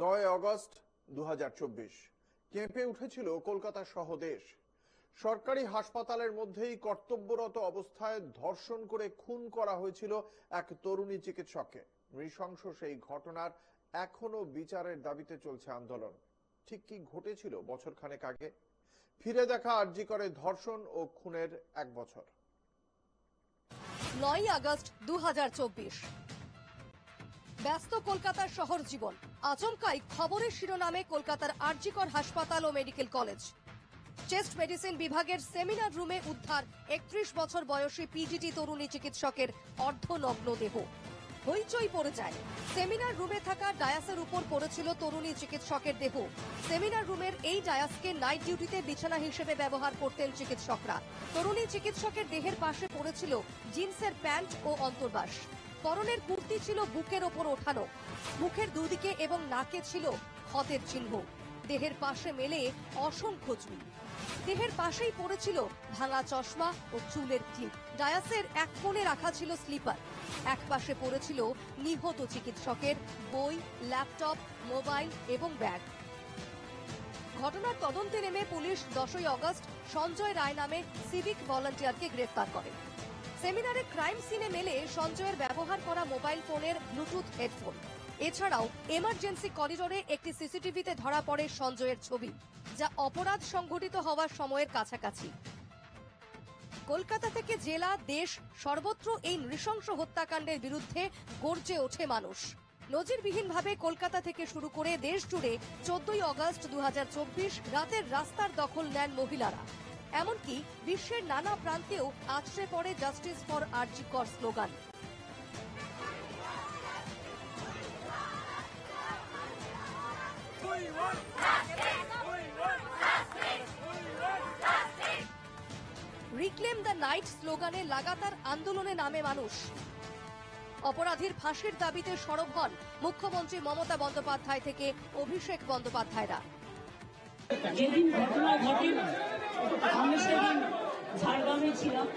9 August 2024 কেঁপে উঠেছিল কলকাতা সহ দেশ। সরকারি হাসপাতালের মধ্যেই কর্তব্যরত অবস্থায় ধর্ষণ করে খুন করা হয়েছিল এক তরুণী চিকিৎসককে। নৃশংস সেই ঘটনার এখনো বিচারের দাবিতে চলছে আন্দোলন। ঠিক কি ঘটেছিল বছরখানেক আগে? ফিরে দেখা আরজি করে ধর্ষণ ও খুনের 1 বছর। 9 আগস্ট 2024 ব্যস্ত কলকাতার শহর জীবন। আচমকাই খবরের শিরোনামে কলকাতার আরজিকর হাসপাতাল ও মেডিকেল কলেজ। চেস্ট মেডিসিন বিভাগের সেমিনার রুমে উদ্ধার 31 বছর বয়সী পিজিটি তরুণী চিকিৎসকের অর্ধনগ্ন দেহ। হইচই পড়ে যায়। সেমিনার রুমে থাকা ডায়াসের উপর পড়েছিল তরুণী চিকিৎসকের দেহ। সেমিনার রুমের এই ডায়াসকে নাইট ডিউটিতে বিছানা হিসেবে ব্যবহার করতেন চিকিৎসকরা। তরুণী চিকিৎসকের দেহের পাশে পড়েছিল জিন্সের প্যান্ট ও অন্তর্বাস। পরনের কুর্তি ছিল বুকের ওপর ওঠানো। মুখের দুদিকে এবং নাকে ছিল ক্ষতের চিহ্ন। দেহের পাশে মেলে অসংখ্য চুল। দেহের পাশেই পড়েছিল ভাঙা চশমা ও চুলের ক্লিপ। ডায়াসের এক কোণে রাখা ছিল স্লিপার। এক পাশে পড়েছিল নিহত চিকিৎসকের বই, ল্যাপটপ, মোবাইল এবং ব্যাগ। ঘটনার তদন্তে নেমে পুলিশ 10 আগস্ট সঞ্জয় রায় নামে সিভিক ভলান্টিয়ারকে গ্রেফতার করে। সেমিনারে ক্রাইম সিনে মেলে সঞ্জয়ের ব্যবহার করা মোবাইল ফোনের ব্লুটুথ হেডফোন। এছাড়াও এমার্জেন্সি করিডোরে একটি সিসিটিভিতে ধরা পড়ে সঞ্জয়ের ছবি, যা অপরাধ সংঘটিত হওয়ার সময়ের কাছাকাছি। কলকাতা থেকে জেলা, দেশ সর্বত্র এই নৃশংস হত্যাকাণ্ডের বিরুদ্ধে গর্জে ওঠে মানুষ। নজিরবিহীনভাবে কলকাতা থেকে শুরু করে দেশ জুড়ে 14 আগস্ট 2024 রাতের রাস্তার দখল নেন মহিলারা। এমনকি বিশ্বের নানা প্রান্তেও আছড়ে পড়ে জাস্টিস ফর আরজি কর স্লোগান। রিক্লেম দ্য নাইট স্লোগানে লাগাতার আন্দোলনে নামে মানুষ। অপরাধীর ফাঁসির দাবিতে সরব হন মুখ্যমন্ত্রী মমতা বন্দ্যোপাধ্যায় থেকে অভিষেক বন্দ্যোপাধ্যায়রা। যেদিন ঘটনা ঘটে আমি সেদিন ঝাড়গ্রামে ছিলাম,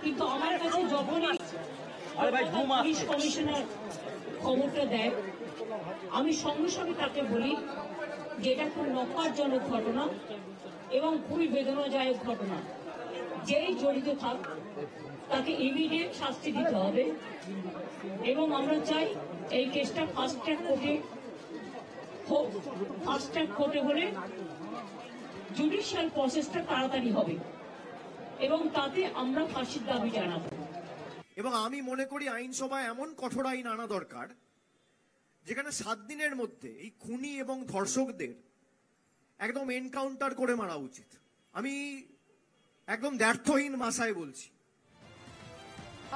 কিন্তু আমার কাছে যখনই পুলিশ কমিশনার খবরটা দেয়, আমি সঙ্গে সঙ্গে তাকে বলি যে এটা খুব নকারজনক ঘটনা এবং খুবই বেদনাদায়ক ঘটনা। যেই জড়িত থাক তাকে ইমিডিয়েট শাস্তি দিতে হবে এবং আমরা চাই এই কেসটা ফাস্ট ট্র্যাক কোর্টে হলে জুডিশিয়াল প্রসেসটা তাড়াতাড়ি হবে এবং তাতে আমরা ফাঁসির দাবি জানাবো। এবং আমি মনে করি আইনসভায় এমন কঠোর আইন আনা দরকার যেখানে 7 দিনের মধ্যে এই খুনি এবং ধর্ষকদের একদম এনকাউন্টার করে মারা উচিত। আমি একদম দ্ব্যর্থহীন ভাষায় বলছি।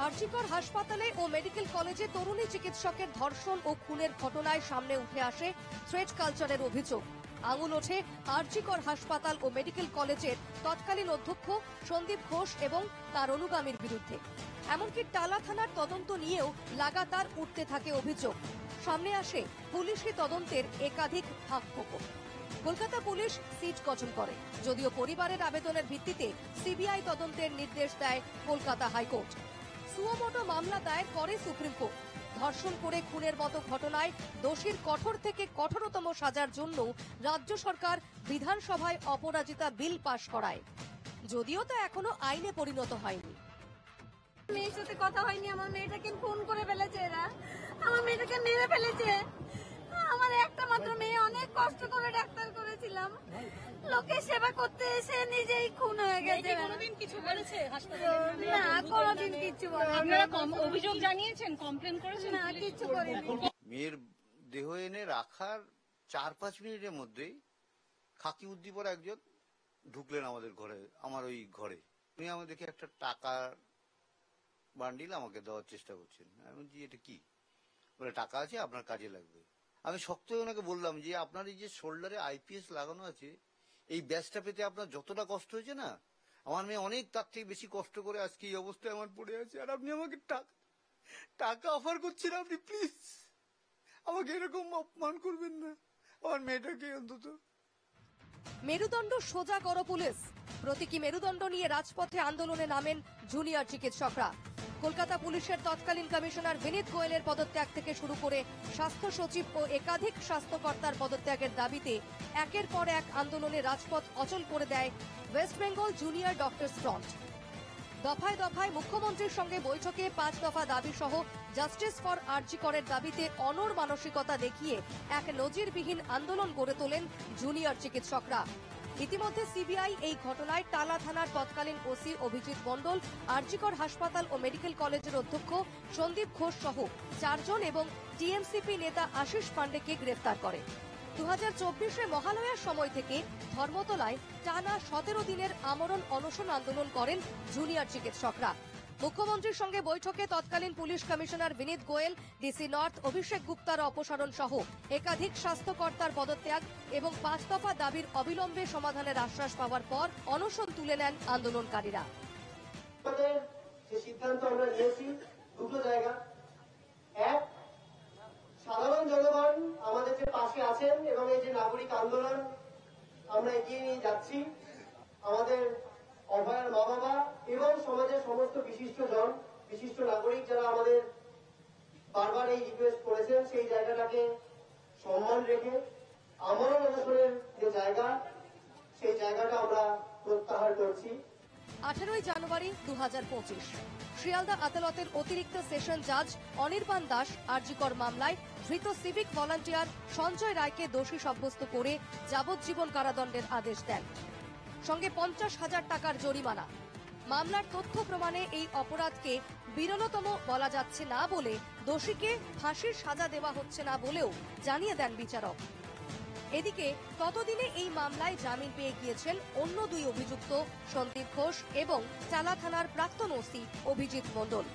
আরজিকর হাসপাতালে ও মেডিকেল কলেজে তরুণী চিকিৎসকের ধর্ষণ ও খুনের ঘটনায় সামনে উঠে আসে থ্রেট কালচারের অভিযোগ। আঙুল ওঠে আরজিকর হাসপাতাল ও মেডিকেল কলেজের তৎকালীন অধ্যক্ষ সন্দীপ ঘোষ এবং তার অনুগামীর বিরুদ্ধে। এমনকি টালা থানার তদন্ত নিয়েও লাগাতার উঠতে থাকে অভিযোগ। সামনে আসে পুলিশি তদন্তের একাধিক ফাঁকফোকর। কলকাতা পুলিশ সিট গঠন করে, যদিও পরিবারের আবেদনের ভিত্তিতে সিবিআই তদন্তের নির্দেশ দেয় কলকাতা হাইকোর্ট। সুমোটো মামলা দায়ের করে সুপ্রিম কোর্ট। ধর্ষণ করে খুনের মতো ঘটনায় দোষীর কঠোর থেকে কঠোরতম সাজার জন্য রাজ্য সরকার বিধানসভায় অপরাজিতা বিল পাশ করায়, যদিও তা এখনো আইনে পরিণত হয়নি। মেয়ের সাথে কথা হয়নি, আমার মেয়েটাকে খুন করে ফেলেছে এরা, আমার মেয়েটাকে মেরে ফেলেছে। আমার একটা মাত্র মেয়ে, অনেক কষ্ট করে ডাক্তার করেছিলাম, লোকের সেবা করতে এসে নিজেই খুন হয়ে গেছে। কোনোদিন কিছু বলেছে হাসপাতালে? না, কোনোদিন কিছু বলেনি। আপনারা অভিযোগ জানিয়েছেন, কমপ্লেন করেছেন? না, কিছু করিনি। মেয়ের দেহ এনে রাখার 4-5 মিনিটের মধ্যেই খাকি উদ্দি পরে একজন ঢুকলেন আমাদের ঘরে, আমার ওই ঘরে। উনি আমাদেরকে একটা টাকার বান্ডিল আমাকে দেওয়ার চেষ্টা করছেন। আমি বলছি এটা কি? বলে টাকা আছে, আপনার কাজে লাগবে। আমি শক্ত হয়ে ওনাকে বললাম যে আপনার এই যে শোল্ডারে আইপিএস লাগানো আছে, এই ব্যাচটা পেতে আপনার যতটা কষ্ট হয়েছে না, আমার মেয়ে অনেক তার থেকে বেশি কষ্ট করে আজকে এই অবস্থায় আমার পড়ে আছে, আর আপনি আমাকে টাকা অফার করছেন। আপনি প্লিজ আমাকে এরকম অপমান করবেন না, আমার মেয়েটাকে অন্তত। মেরুদণ্ড সোজা করো পুলিশ, প্রতীকী মেরুদণ্ড নিয়ে রাজপথে আন্দোলনে নামেন জুনিয়র চিকিৎসকরা। কলকাতা পুলিশের তৎকালীন কমিশনার বিনীত গোয়েলের পদত্যাগ থেকে শুরু করে স্বাস্থ্য সচিব ও একাধিক স্বাস্থ্যকর্তার পদত্যাগের দাবিতে একের পর এক আন্দোলনে রাজপথ অচল করে দেয় West Bengal junior doctors front. দফায় দফায় মুখ্যমন্ত্রীর সঙ্গে বৈঠকে 5 দফা দাবি সহ জাস্টিস ফর আরজি করের দাবিতে অনড় মানসিকতা দেখিয়ে এক নজিরবিহীন আন্দোলন গড়ে তোলেন জুনিয়র চিকিৎসকরা। ইতিমধ্যে সিবিআই এই ঘটনায় টালা থানার তৎকালীন ওসি অভিজিৎ মণ্ডল, আরজিকর হাসপাতাল ও মেডিকেল কলেজের অধ্যক্ষ সন্দীপ ঘোষ সহ 4 জন এবং টিএমসিপি নেতা আশিস পান্ডেকে গ্রেফতার করে। 2024 মহালয়ার সময় থেকে ধর্মতলায় টানা 17 দিনের আমরণ অনশন আন্দোলন করেন জুনিয়র চিকিৎসকরা। মুখ্যমন্ত্রীর সঙ্গে বৈঠকে তৎকালীন পুলিশ কমিশনার বিনীত গোয়েল, ডিসি নর্থ অভিষেক গুপ্তার অপসারণ সহ একাধিক স্বাস্থ্যকর্তার পদত্যাগ এবং 5 দফা দাবির অবিলম্বে সমাধানের আশ্বাস পাওয়ার পর অনশন তুলে নেন আন্দোলনকারীরা। যে সিদ্ধান্ত আমরা নিয়েছি দুটো জায়গা, এক, সাধারণ জনগণ আমাদের যে পাশে আছেন এবং এই যে নাগরিক আন্দোলন আমরা এগিয়ে নিয়ে যাচ্ছি, আমাদের অভয়ার মা বাবা এবং সমাজের সমস্ত বিশিষ্ট নাগরিক যারা আমাদের বারবার এই রিকোয়েস্ট করেছেন, সেই জায়গাটাকে সম্মান রেখে আমরণ অনশনের যে জায়গা, সেই জায়গাটা আমরা প্রত্যাহার করছি। 18 জানুয়ারি 2025 শিয়ালদা আদালতের অতিরিক্ত সেশন জাজ অনির্বাণ দাস আরজিকর মামলায় ধৃত সিভিক ভলান্টিয়ার সঞ্জয় রায়কে দোষী সাব্যস্ত করে যাবজ্জীবন কারাদণ্ডের আদেশ দেন, সঙ্গে 50,000 টাকার জরিমানা। মামলার তথ্য প্রমাণে এই অপরাধকে বিরলতম বলা যাচ্ছে না বলে দোষীকে ফাঁসির সাজা দেওয়া হচ্ছে না বলেও জানিয়ে দেন বিচারক। এদিকে ততদিনে এই মামলায় জামিন পেয়ে গিয়েছেন অন্য 2 অভিযুক্ত সন্দীপ ঘোষ এবং টালা থানার প্রাক্তন ওসি অভিজিৎ মণ্ডল।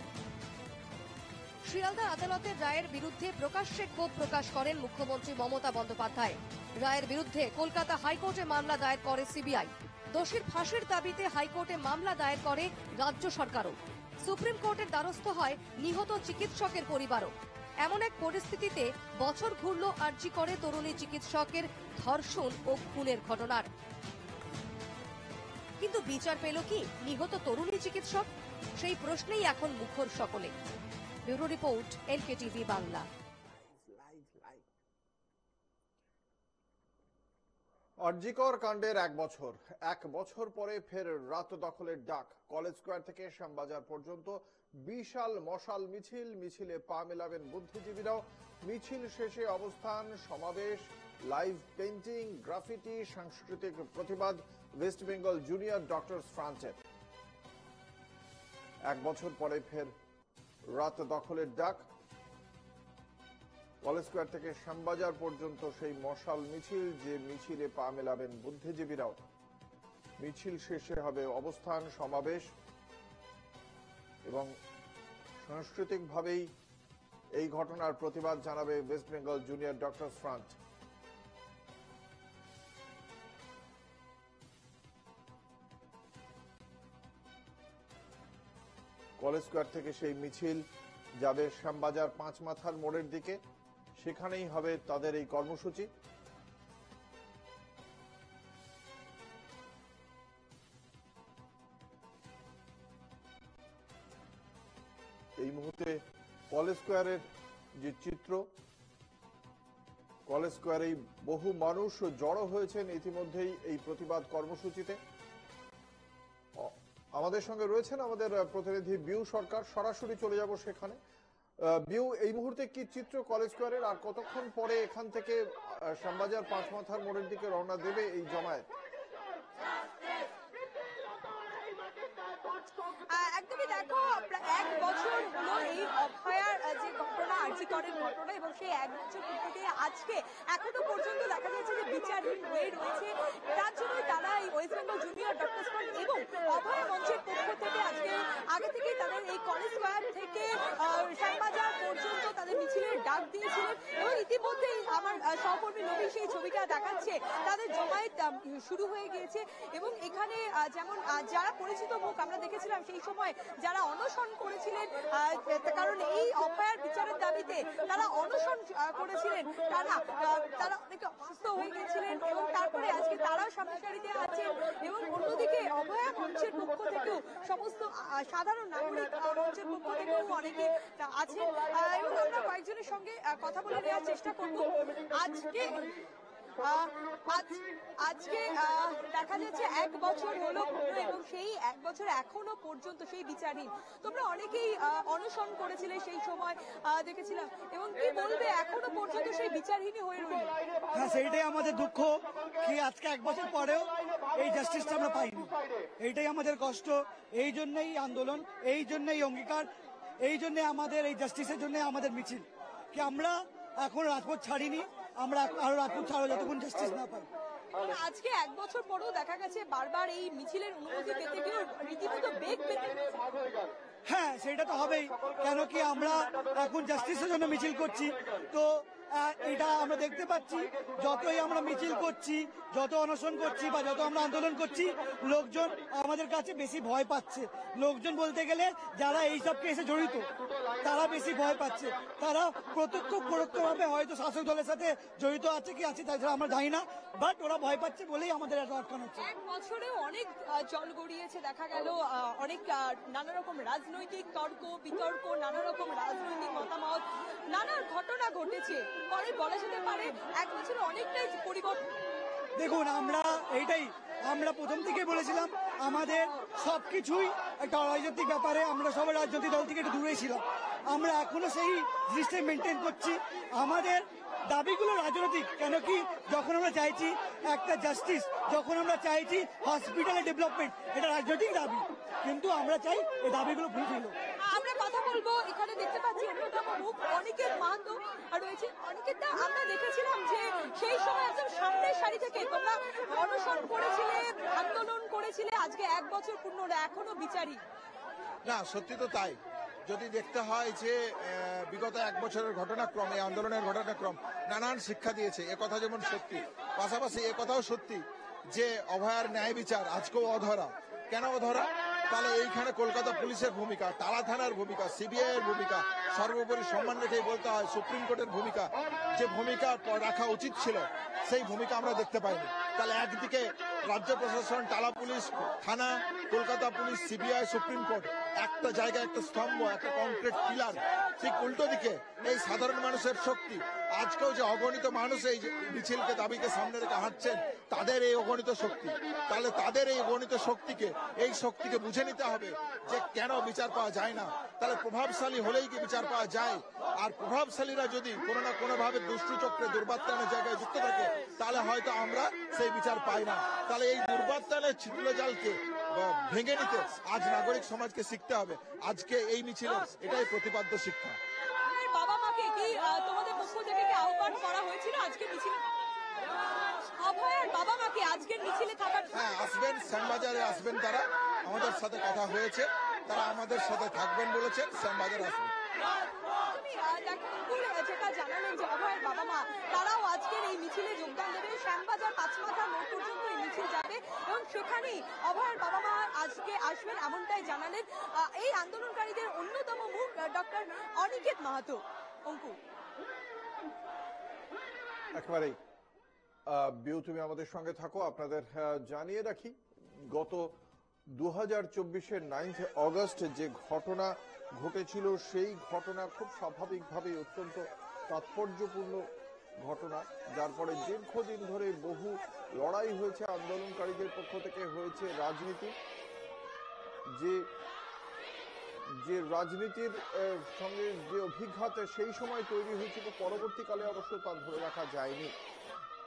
শিয়ালদা আদালতের রায়ের বিরুদ্ধে প্রকাশ্যে ক্ষোভ প্রকাশ করেন মুখ্যমন্ত্রী মমতা বন্দ্যোপাধ্যায়। রায়ের বিরুদ্ধে কলকাতা হাইকোর্টে মামলা দায়ের করে সিবিআই। দোষীর ফাঁসির দাবিতে হাইকোর্টে মামলা দায়ের করে রাজ্য সরকারও। সুপ্রিম কোর্টের দ্বারস্থ হয় নিহত চিকিৎসকের পরিবারও। এমন এক পরিস্থিতিতে বছর ঘুরল আরজি করে তরুণী চিকিৎসকের ধর্ষণ ও খুনের ঘটনার। কিন্তু বিচার পেল কি নিহত তরুণী চিকিৎসক? সেই প্রশ্নেই এখন মুখর সকলে। Bureau report, NKTV Bangla. RG Kar কাণ্ডের 1 বছর পরে ফের রাত দখলের ডাক। কলেজ স্কয়ার থেকে শ্যামবাজার পর্যন্ত বিশাল মশাল মিছিলে পা মেলাবেন বুদ্ধিজীবীরাও। মিছিল শেষে অবস্থান, সমাবেশ, লাইভ পেইন্টিং, গ্রাফিটি, সাংস্কৃতিক প্রতিবাদ ওয়েস্ট বেঙ্গল জুনিয়র ডক্টরস ফ্রন্টের। 1 বছর পরে ফের রাত দখলের ডাক। কলেজ স্কয়ার থেকে শ্যামবাজার পর্যন্ত সেই মশাল মিছিল, যে মিছিলে পা মেলাবেন বুদ্ধিজীবীরাও। মিছিল শেষে হবে অবস্থান, সমাবেশ এবং সাংস্কৃতিকভাবেই এই ঘটনার প্রতিবাদ জানাবে West Bengal junior doctors front. College square থেকে সেই মিছিল যাবে শ্যামবাজার 5 মাথার মোড়ের দিকে, সেখানেই হবে তাদের এই কর্মসূচি। এই মুহূর্তে কলেজ স্কয়ারের যে চিত্র, কলেজ স্কয়ারে বহু মানুষ জড়ো হয়েছেন ইতিমধ্যেই এই প্রতিবাদ কর্মসূচিতে। আমাদের সঙ্গে রয়েছেন আমাদের প্রতিনিধি বিউ সরকার, সরাসরি চলে যাব সেখানে। বিউ, এই মুহূর্তে কি চিত্র কলেজ স্কয়ারের, আর কতক্ষণ পরে এখান থেকে শ্যামবাজার 5 মাথার মোড়ের দিকে রওনা দেবে এই জমায়েত? একদমই দেখো, 1 বছর হলো এই অভয়ার যে ঘটনা, আরজি করের ঘটনা, এবং সেই 1 বছর পূর্তি আজকে এখনো পর্যন্ত দেখা যাচ্ছে যে বিচারহীন হয়ে রয়েছে। তার জন্যই তারা এই West Bengal junior doctors front এবং অভয়া মঞ্চের পক্ষ থেকে আগে থেকেই তাদের এই কলেজ স্কয়ার থেকে শ্যামবাজার পর্যন্ত তাদের মিছিলের ডাক দিয়েছিলেন। এবং ইতিমধ্যেই আমার সহকর্মী নবী সেই ছবিটা দেখাচ্ছে, তাদের জমায়েত শুরু হয়ে গিয়েছে। এবং এখানে যেমন যারা পরিচিত মুখ আমরা দেখেছিলাম সেই সময় যারা অনশন করেছিলেন, কারণ এই অভয়ার বিচারের দাবিতে তারা অনশন করেছিলেন, তারা অনেকে অসুস্থ হয়ে গেছিলেন এবং তারপরে আজকে তারাও সামনের সারিতে আছেন এবং অন্যদিকে অভয়া মঞ্চের পক্ষ থেকেও সমস্ত সাধারণ নাগরিক মঞ্চের পক্ষ থেকেও অনেকে আছেন এবং আমরা কয়েকজনের সঙ্গে কথা বলে নেওয়ার চেষ্টা করব। আজকে দেখা যাচ্ছে 1 বছর হলো এবং সেই 1 বছর এখনো পর্যন্ত সেই বিচারহীন। তোমরা অনেকেই অনশন করেছিলে সেই সময় দেখেছিলাম, এবং কি বলবে এখনো পর্যন্ত সেই বিচারহীনই হয়ে রইল? হ্যাঁ, সেইটাই আমাদের দুঃখ কি আজকে 1 বছর পরেও এই জাস্টিসটা আমরা পাইনি। এইটাই আমাদের কষ্ট, এই জন্যই আন্দোলন, এই জন্যই অঙ্গীকার, এই জন্য আমাদের এই জাস্টিসের জন্য আমাদের মিছিল। কি আমরা এখন রাজপথ ছাড়িনি, আমরা আরো রাজপথ ছাড়ো যতক্ষণ জাস্টিস না পাই। আজকে 1 বছর পরেও দেখা গেছে বারবার এই মিছিলের অনুমতি পেতে গিয়েও রীতিমতো বেগ পেতে। হ্যাঁ, সেটা তো হবেই, কেন কি আমরা এখন জাস্টিসের জন্য মিছিল করছি। তো এটা আমরা দেখতে পাচ্ছি, যতই আমরা মিছিল করছি, যত অনশন করছি বা যত আমরা আন্দোলন করছি, লোকজন আমাদের কাছে বেশি ভয় পাচ্ছে। লোকজন বলতে গেলে যারা এইসব কেসে জড়িত তারা বেশি ভয় পাচ্ছে। তারা প্রত্যক্ষ পরোক্ষভাবে হয়তো শাসক দলের সাথে জড়িত আছে কি আছে তাছাড়া আমরা জানি না, বাট ওরা ভয় পাচ্ছে বলেই আমাদের এত আটকানো হচ্ছে। 1 বছরেও অনেক জল গড়িয়েছে, দেখা গেল অনেক নানা রকম রাজনৈতিক তর্ক বিতর্ক, নানা রকম রাজনৈতিক মতামত, নানা ঘটনা ঘটেছে। পরে বলা যেতে পারে 1 বছরে অনেকটাই পরিবর্তন। দেখুন, আমরা প্রথম থেকে বলেছিলাম আমাদের সবকিছুই একটা অরাজনৈতিক ব্যাপারে, আমরা সবাই রাজনৈতিক দল থেকে একটু দূরে ছিলাম। আমরা এখনো সেই জিনিসটাই মেনটেন করছি। আমাদের দাবিগুলো রাজনৈতিক, কেন কি যখন আমরা চাইছি একটা জাস্টিস, যখন আমরা চাইছি হসপিটালের ডেভেলপমেন্ট, এটা রাজনৈতিক দাবি, কিন্তু আমরা চাই এই দাবিগুলো ফুলফিল হোক। আমরা কথা বলবো, এখানে দেখতে পাচ্ছি অন্যতম মুখ অনিকেত মাহাতো রয়েছে। অনিকেতদা, আমরা দেখেছিলাম যে সেই সময় একদম সামনের সারি থেকে তোমরা অনশন করেছিলে, আন্দোলন করেছিলে, আজকে 1 বছর পূর্ণ হলো, এখনো বিচারই। না, সত্যি তো তাই। যদি দেখতে হয় যে বিগত 1 বছরের ঘটনাক্রম, এই আন্দোলনের ঘটনাক্রম নানান শিক্ষা দিয়েছে, একথা যেমন সত্যি, পাশাপাশি একথাও সত্যি যে অভয়ার ন্যায় বিচার আজকেও অধরা। কেন অধরা? তাহলে এইখানে কলকাতা পুলিশের ভূমিকা, টালা থানার ভূমিকা, সিবিআই এর ভূমিকা, সর্বোপরি সম্মান রেখেই বলতে হয় সুপ্রিম কোর্টের ভূমিকা, যে ভূমিকা রাখা উচিত ছিল সেই ভূমিকা আমরা দেখতে পাইনি। তাহলে একদিকে রাজ্য প্রশাসন, টালা পুলিশ, থানা, Kolkata police, CBI, supreme court একটা জায়গায় একটা স্তম্ভ, একটা কংক্রিট পিলার, ঠিক উল্টো দিকে এই সাধারণ মানুষের শক্তি। আজকেও যে অগণিত মানুষ এই মিছিলকে, দাবিকে সামনে রেখে হাঁটছেন, তাদের এই অগণিত শক্তি। তাহলে তাদের এই অগণিত শক্তিকে, এই শক্তিকে বুঝে নিতে হবে যে কেন বিচার পাওয়া যায় না। তাহলে প্রভাবশালী হলেই কি বিচার পাওয়া যায়? আর প্রভাবশালীরা যদি কোনো না কোনো ভাবে দুষ্টু চক্রে, দুর্বৃত্তায়নের জায়গায় যুক্ত থাকে, তাহলে হয়তো আমরা সেই বিচার পাই না। তাহলে এই দুর্বৃত্তায়নের ছিদ্র জালকে ভেঙে নিতে আজ নাগরিক সমাজকে শিখতে হবে। আজকে এই মিছিলের এটাই প্রতিপাদ্য শিক্ষা। বাবা মাকে কি তোমাদের পক্ষ থেকে কি আহ্বান করা হয়েছিল আজকে মিছিলে? অভয়ার বাবা মাকে আজকের মিছিলে থাকার? হ্যাঁ, আসবেন, শ্যামবাজারে আসবেন তারা। আমাদের সাথে কথা হয়েছে, তারা আমাদের সাথে থাকবেন বলেছেন, শ্যামবাজারে আসবেন। যেটা জানালেন যে অভয়ের বাবা মা তারাও আজকের এই মিছিলে যোগদান দেবে। শ্যামবাজার পাঁচমাথা মোড় পর্যন্ত এই মিছিল যাবে এবং সেখানেই অভয়ের বাবা মা আজকে আসবেন, এমনটাই জানালেন এই আন্দোলনকারীদের অন্যতম মুখ ডক্টর অনিকেত মাহাতো। অঙ্কু, একেবারেই বিউ, তুমি আমাদের সঙ্গে থাকো। আপনাদের জানিয়ে রাখি, গত 2024-এর 9 অগস্ট যে ঘটনা ঘটেছিল, সেই ঘটনা খুব স্বাভাবিকভাবে অত্যন্ত তাৎপর্যপূর্ণ ঘটনা, যার পরে দীর্ঘদিন ধরে বহু লড়াই হয়েছে, আন্দোলনকারীদের পক্ষ থেকে হয়েছে রাজনীতি। যে রাজনীতির সঙ্গে যে অভিজ্ঞতা সেই সময় তৈরি হয়েছিল, পরবর্তীকালে অবশ্য তা ধরে রাখা যায়নি।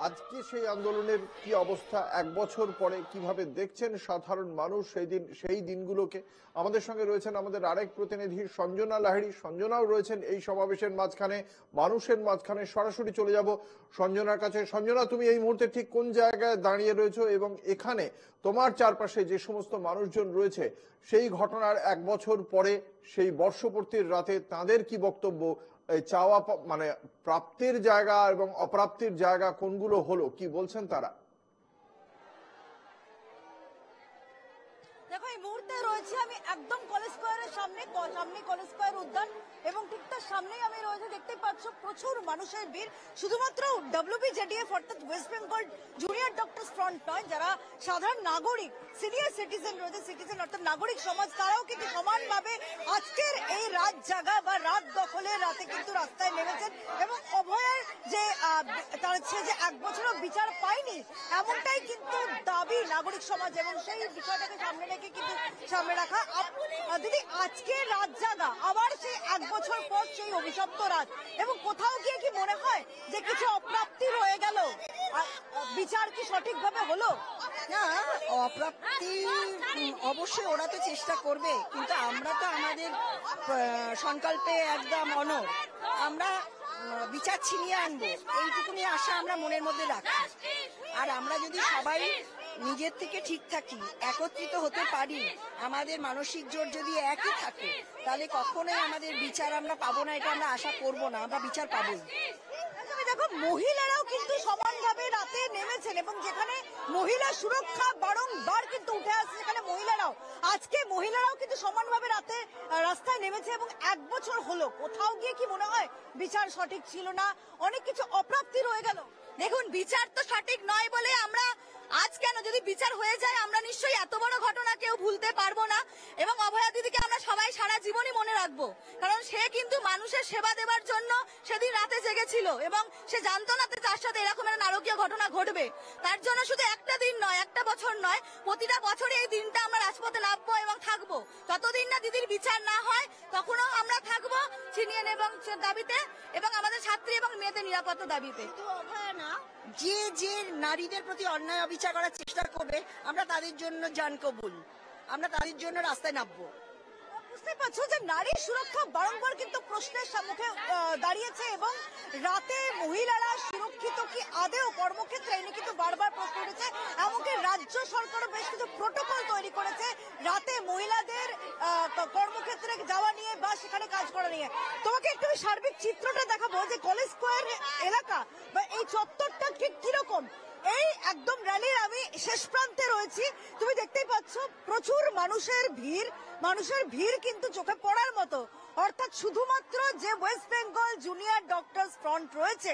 আজকে সেই আন্দোলনের কি অবস্থা, 1 বছর পরে কিভাবে দেখছেন সাধারণ মানুষ সেই দিনগুলোকে? আমাদের সঙ্গে রয়েছেন আমাদের আরেক প্রতিনিধি সঞ্জনা লাহিড়ী। সঞ্জনাও রয়েছেন এই সমাবেশের মাঝখানে, মানুষের মাঝখানে। সরাসরি চলে যাব সঞ্জনার কাছে। সঞ্জনা, তুমি এই মুহূর্তে ঠিক কোন জায়গায় দাঁড়িয়ে রয়েছো এবং এখানে তোমার চারপাশে যে সমস্ত মানুষজন রয়েছে, সেই ঘটনার 1 বছর পরে, সেই বর্ষপূর্তির রাতে তাদের কি বক্তব্য? চাওয়া মানে প্রাপ্তির জায়গা এবং অপ্রাপ্তির জায়গা কোনগুলো হলো, কি বলছেন তারা? দেখো, এই মুহূর্তে রয়েছে আমি একদম কলেজ স্কোয়ারের সামনে কলেজ স্কোয়ার উদ্যান এবং ঠিক তার সামনেই আমি রয়েছে, দেখতে পাচ্ছ প্রচুর মানুষের ভিড়। শুধুমাত্র WBJDF অর্থাৎ West Bengal junior doctors front নয়, যারা সাধারণ নাগরিক সিনিয়র সিটিজেন রয়েছে, সিটিজেন অর্থাৎ নাগরিক সমাজ, তারাও কিন্তু সমানভাবে আজকের এই রাত জাগা বা রাত দখলের রাতে কিন্তু রাস্তায় নেমেছেন এবং অভয়ের যে তার হচ্ছে যে 1 বছরও বিচার পায়নি এমনটাই কিন্তু দাবি নাগরিক সমাজ এবং সেই বিষয়টাকে সামনে রেখে কিন্তু সামনে রাখা। দিদি, আজকে রাত জাগা আবার সেই 1 বছর পর সেই অভিশপ্ত রাত, এবং কোথাও গিয়ে কি মনে হয় যে কিছু অপ্রাপ্তি রয়ে গেল? বিচার কি সঠিকভাবে হলো? না, অপ্রাপ্তি অবশ্যই ওরা তো চেষ্টা করবে, কিন্তু আমরা তো আমাদের সংকল্পে একদম অনড়। আমরা বিচার ছিনিয়ে আনবো এইটুকুনি আশা আমরা মনের মধ্যে রাখি। আর আমরা যদি সবাই নিজের থেকে ঠিক থাকি, একত্রিত হতে পারি, আমাদের মানসিক জোর যদি একই থাকে, তাহলে কখনোই আমাদের বিচার আমরা পাবো না, এটা আমরা আশা করবো না, আমরা বিচার পাবোই। দেখো, মহিলারাও কিন্তু সমানভাবে রাতে নেমেছেন এবং যেখানে মহিলা সুরক্ষা বারংবার কিন্তু উঠে আসছে, সেখানে মহিলারাও কিন্তু সমানভাবে রাতে রাস্তায় নেমেছে এবং 1 বছর হলো। কোথাও গিয়ে কি মনে হয় বিচার সঠিক ছিল না, অনেক কিছু অপ্রাপ্তি রয়ে গেল? দেখুন, বিচার তো সঠিক নয় বলে আমরা আজ কেন, যদি বিচার হয়ে যায় আমরা নিশ্চয়ই এত বড় ঘটনা কেউ ভুলতে পারবো না এবং অভয়া দিদিকে আমরা সবাই সারা জীবনই মনে রাখবো, কারণ সে কিন্তু মানুষের সেবা দেওয়ার জন্য সেদিন রাতে জেগেছিল এবং সে জানতো না যে তার সাথে এরকম একটা নারকীয় ঘটনা ঘটবে। তার জন্য শুধু একটা দিন নয়, একটা বছর নয়, প্রতিটা বছরই এই দিনটা আমরা রাজপথে নামবো এবং থাকবো। যতদিন না দিদির বিচার না হয় তখনও আমরা থাকবো ছিনিয়ে এবং দাবিতে এবং আমাদের ছাত্রী এবং মেয়েদের নিরাপত্তা দাবিতে। যে নারীদের প্রতি অন্যায় অবিচার করার চেষ্টা করবে, আমরা তাদের জন্য জান কবুল, আমরা তাদের জন্য রাস্তায় নামবো। বুঝতে পারছো যে নারী সুরক্ষা বারংবার কিন্তু প্রশ্নের সম্মুখে দাঁড়িয়েছে এবং রাতে মহিলারা সুরক্ষিত কি আদেও কর্মক্ষেত্রে, এনে কিন্তু বারবার প্রশ্ন উঠেছে। এমনকি রাজ্য সরকারও বেশ কিছু প্রোটোকল তৈরি করেছে রাতে মহিলাদের কর্মক্ষেত্রে যাওয়া নিয়ে বা সেখানে কাজ করা নিয়ে। তোমাকে একটু সার্বিক চিত্রটা দেখাবো যে কলেজ স্কোয়ার এলাকা বা এই চত্বরটা ঠিক কিরকম। এই একদম র্যালির আমি শেষ প্রান্তে রয়েছি, তুমি দেখতেই পাচ্ছ প্রচুর মানুষের ভিড় কিন্তু চোখে পড়ার মতো। অর্থাৎ শুধুমাত্র যে West Bengal junior doctors front রয়েছে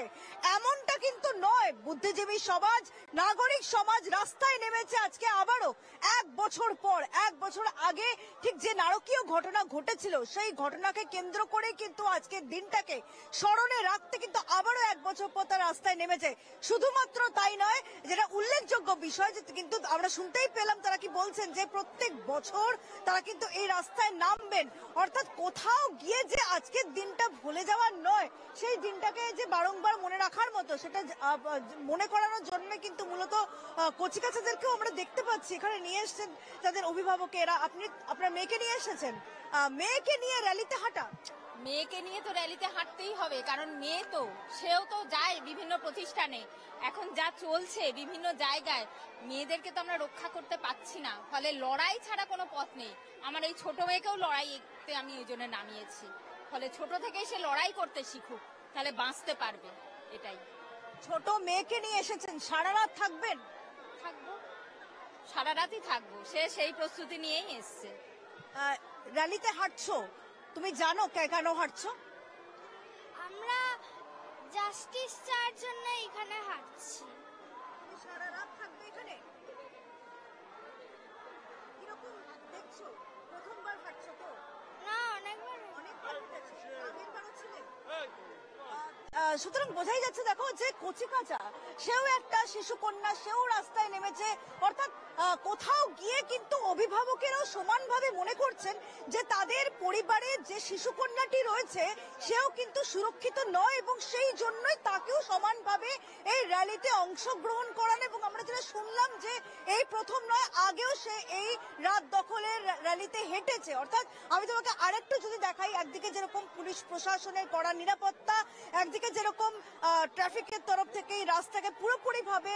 এমনটা কিন্তু নয়, বুদ্ধিজীবী সমাজ, নাগরিক সমাজ রাস্তায় নেমেছে আজকে আবারও 1 বছর পর। 1 বছর আগে ঠিক যে নারকীয় ঘটনা ঘটেছিল সেই ঘটনাকে কেন্দ্র করে কিন্তু আজকের দিনটাকে স্মরণে রাখতে কিন্তু আবারও 1 বছর পর তারা রাস্তায় নেমেছে। শুধুমাত্র তাই নয়, যেটা উল্লেখযোগ্য বিষয় যে কিন্তু আমরা শুনতেই পেলাম তারা কি বলছেন যে প্রত্যেক বছর তারা কিন্তু এই রাস্তায় নামবেন। অর্থাৎ কোথাও গিয়ে যে আজকের দিনটা ভুলে যাওয়ার নয়, সেই দিনটাকে যে বারংবার মনে রাখার মতো, সেটা মনে করানোর জন্য কিন্তু মূলত কচিকাচাদেরকেও আমরা দেখতে পাচ্ছি এখানে নিয়ে এসেছেন তাদের অভিভাবকেরা। আপনি আপনার মেয়েকে নিয়ে এসেছেন, মেয়েকে নিয়ে র্যালিতে হাঁটা? মেয়েকে নিয়ে তো র্যালিতে হাঁটতেই হবে, কারণ মেয়ে তো, সেও তো যায় বিভিন্ন প্রতিষ্ঠানে। এখন যা চলছে বিভিন্ন জায়গায়, মেয়েদেরকে তো আমরা রক্ষা করতে পারছি না, ফলে লড়াই ছাড়া কোনো পথ নেই। আমার এই ছোট মেয়েকেও লড়াইতে আমি ওই জন্য নামিয়েছি, ফলে ছোট থেকেই সে লড়াই করতে শিখুক, তাহলে বাঁচতে পারবে। এটাই। ছোট মেয়েকে নিয়ে এসেছেন, সারা রাত থাকবেন? থাকবো, সারা রাতই থাকবো, সে সেই প্রস্তুতি নিয়েই এসছে। র্যালিতে হাঁটছো, তুমি জানো কেন হাঁটছো? আমরা জাস্টিস চাওয়ার জন্য এখানে হাঁটছি। সারা রাত থাকবে এখানে? কিরকম দেখছো? প্রথমবার হাঁটছো তো? না, অনেকবার হেঁটেছো। আগেরবারও ছিলে? সুতরাং বোঝাই যাচ্ছে দেখো যে কচিকাঁচা, সেও একটা শিশু কন্যা, সেও রাস্তায় নেমেছে। অর্থাৎ কোথাও গিয়ে কিন্তু অভিভাবকেরাও সমানভাবে মনে করছেন যে তাদের পরিবারে যে শিশু কন্যাটি রয়েছে সেও কিন্তু সুরক্ষিত নয় এবং সেই জন্যই তাকেও সমানভাবে এই র্যালিতে অংশগ্রহণ করান। এবং আমরা যেটা শুনলাম যে এই প্রথম নয়, আগেও সে এই রাত দখলের র্যালিতে হেঁটেছে। অর্থাৎ আমি তোমাকে আরেকটু যদি দেখাই, একদিকে যেরকম পুলিশ প্রশাসনের কড়া নিরাপত্তা, একদিকে যে যেরকম ট্রাফিকের তরফ থেকে এই রাস্তাকে পুরোপুরি ভাবে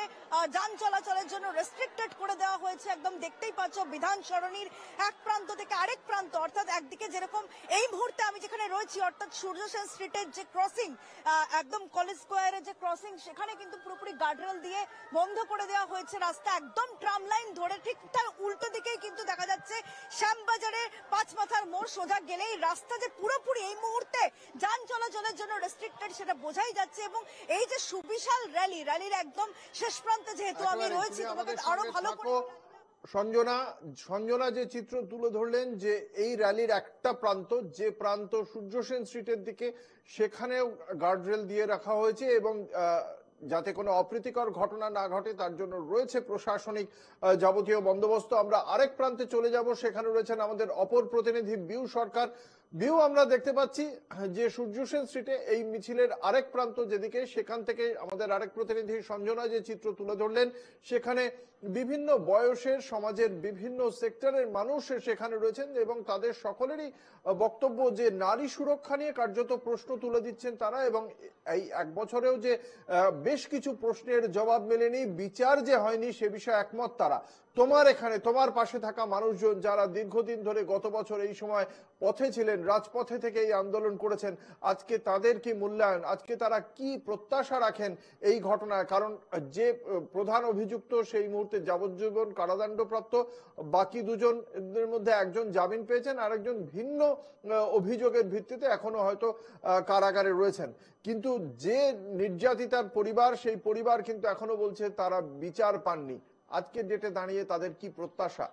যান চলাচলের জন্য রেস্ট্রিক্টেড করে দেওয়া হয়েছে। একদম দেখতেই পাচ্ছ বিধান সরণির এক প্রান্ত থেকে আরেক প্রান্ত, অর্থাৎ একদিকে যেরকম এই মুহূর্তে আমি যেখানে রয়েছি অর্থাৎ সূর্য সেন স্ট্রিটের যে ক্রসিং, একদম কলেজ স্কোয়ারের যে ক্রসিং, সেখানে কিন্তু পুরোপুরি গার্ডরেল দিয়ে বন্ধ করে দেওয়া হয়েছে রাস্তা। একদম ট্রাম লাইন ধরে ঠিক তার উল্টো দিকেই কিন্তু দেখা যাচ্ছে শ্যামবাজারের পাঁচমাথার মোড় সোজা গেলেই রাস্তা যে পুরোপুরি এই মুহূর্তে যান চলাচলের জন্য রেস্ট্রিক্টেড সেটা বোঝাই যাচ্ছে। এবং এই যে সুবিশাল র্যালির একদম শেষ প্রান্তে যেহেতু আমি রয়েছি, তোমাকে আরো ভালো করে সঞ্জনা যে চিত্র তুলে ধরলেন যে এই র্যালির একটা প্রান্ত, যে প্রান্ত সূর্য সেন স্ট্রিটের দিকে, সেখানেও গার্ডরেল দিয়ে রাখা হয়েছে এবং যাতে কোনো অপ্রীতিকর ঘটনা না ঘটে তার জন্য রয়েছে প্রশাসনিক যাবতীয় বন্দোবস্ত। আমরা আরেক প্রান্তে চলে যাব, সেখানে রয়েছেন আমাদের অপর প্রতিনিধি বিউ সরকার। বিউ, আমরা দেখতে পাচ্ছি যে সূর্য সেন স্ট্রিটে এই মিছিলের আরেক প্রান্ত যেদিকে, সেখান থেকে আমাদের আরেক প্রতিনিধি সঞ্জনা যে চিত্র তুলে ধরলেন, সেখানে বিভিন্ন বয়সের সমাজের বিভিন্ন সেক্টরের মানুষ সেখানে রয়েছেন এবং তাদের সকলেরই বক্তব্য যে নারী সুরক্ষা নিয়ে কার্যত প্রশ্ন তুলে দিচ্ছেন তারা। এবং এই এক বছরেও যে বেশ কিছু প্রশ্নের জবাব মেলেনি, বিচার যে হয়নি সে বিষয়ে একমত তারা। তোমার এখানে তোমার পাশে থাকা মানুষজন যারা দীর্ঘদিন ধরে গত বছর এই সময় পথে ছিলেন, রাজপথে থেকে এই আন্দোলন করেছেন, আজকে তাদের কি মূল্যায়ন, আজকে তারা কি প্রত্যাশা রাখেন এই ঘটনায়? কারণ যে প্রধান অভিযুক্ত সেই মুহূর্তে যাবজ্জীবন কারাদণ্ডপ্রাপ্ত, বাকি দুজনের মধ্যে একজন জামিন পেয়েছেন, আরেকজন ভিন্ন অভিযোগের ভিত্তিতে এখনো হয়তো কারাগারে রয়েছেন। কিন্তু যে নির্যাতিতার পরিবার, সেই পরিবার কিন্তু এখনো বলছে তারা বিচার পাননি। আজকের ডেটে দাঁড়িয়ে তাদের কি প্রত্যাশা?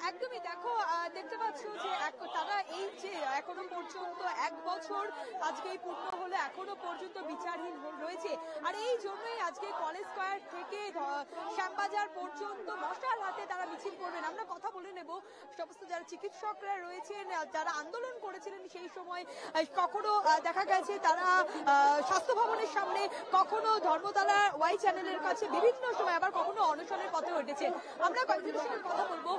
একদমই দেখো, দেখতে পাচ্ছ যে তারা এই যে এখনো পর্যন্ত এক বছর আজকে পূর্ণ হলো, এখনো পর্যন্ত বিচারহীন রয়েছে। আর এই জন্যই আজকে কলেজ স্কয়ার থেকে শ্যামবাজার পর্যন্ত মশাল হাতে তারা মিছিল করবেন। আমরা কথা বলে নেব সমস্ত যারা চিকিৎসকরা রয়েছেন, যারা আন্দোলন করেছিলেন সেই সময়। কখনো দেখা গেছে তারা স্বাস্থ্য ভবনের সামনে, কখনো ধর্মতলা ওয়াই চ্যানেলের কাছে, বিভিন্ন সময় আবার কখনো অনশনের পথে হেঁটেছেন। আমরা কয়েকজনের সঙ্গে কথা বলবো।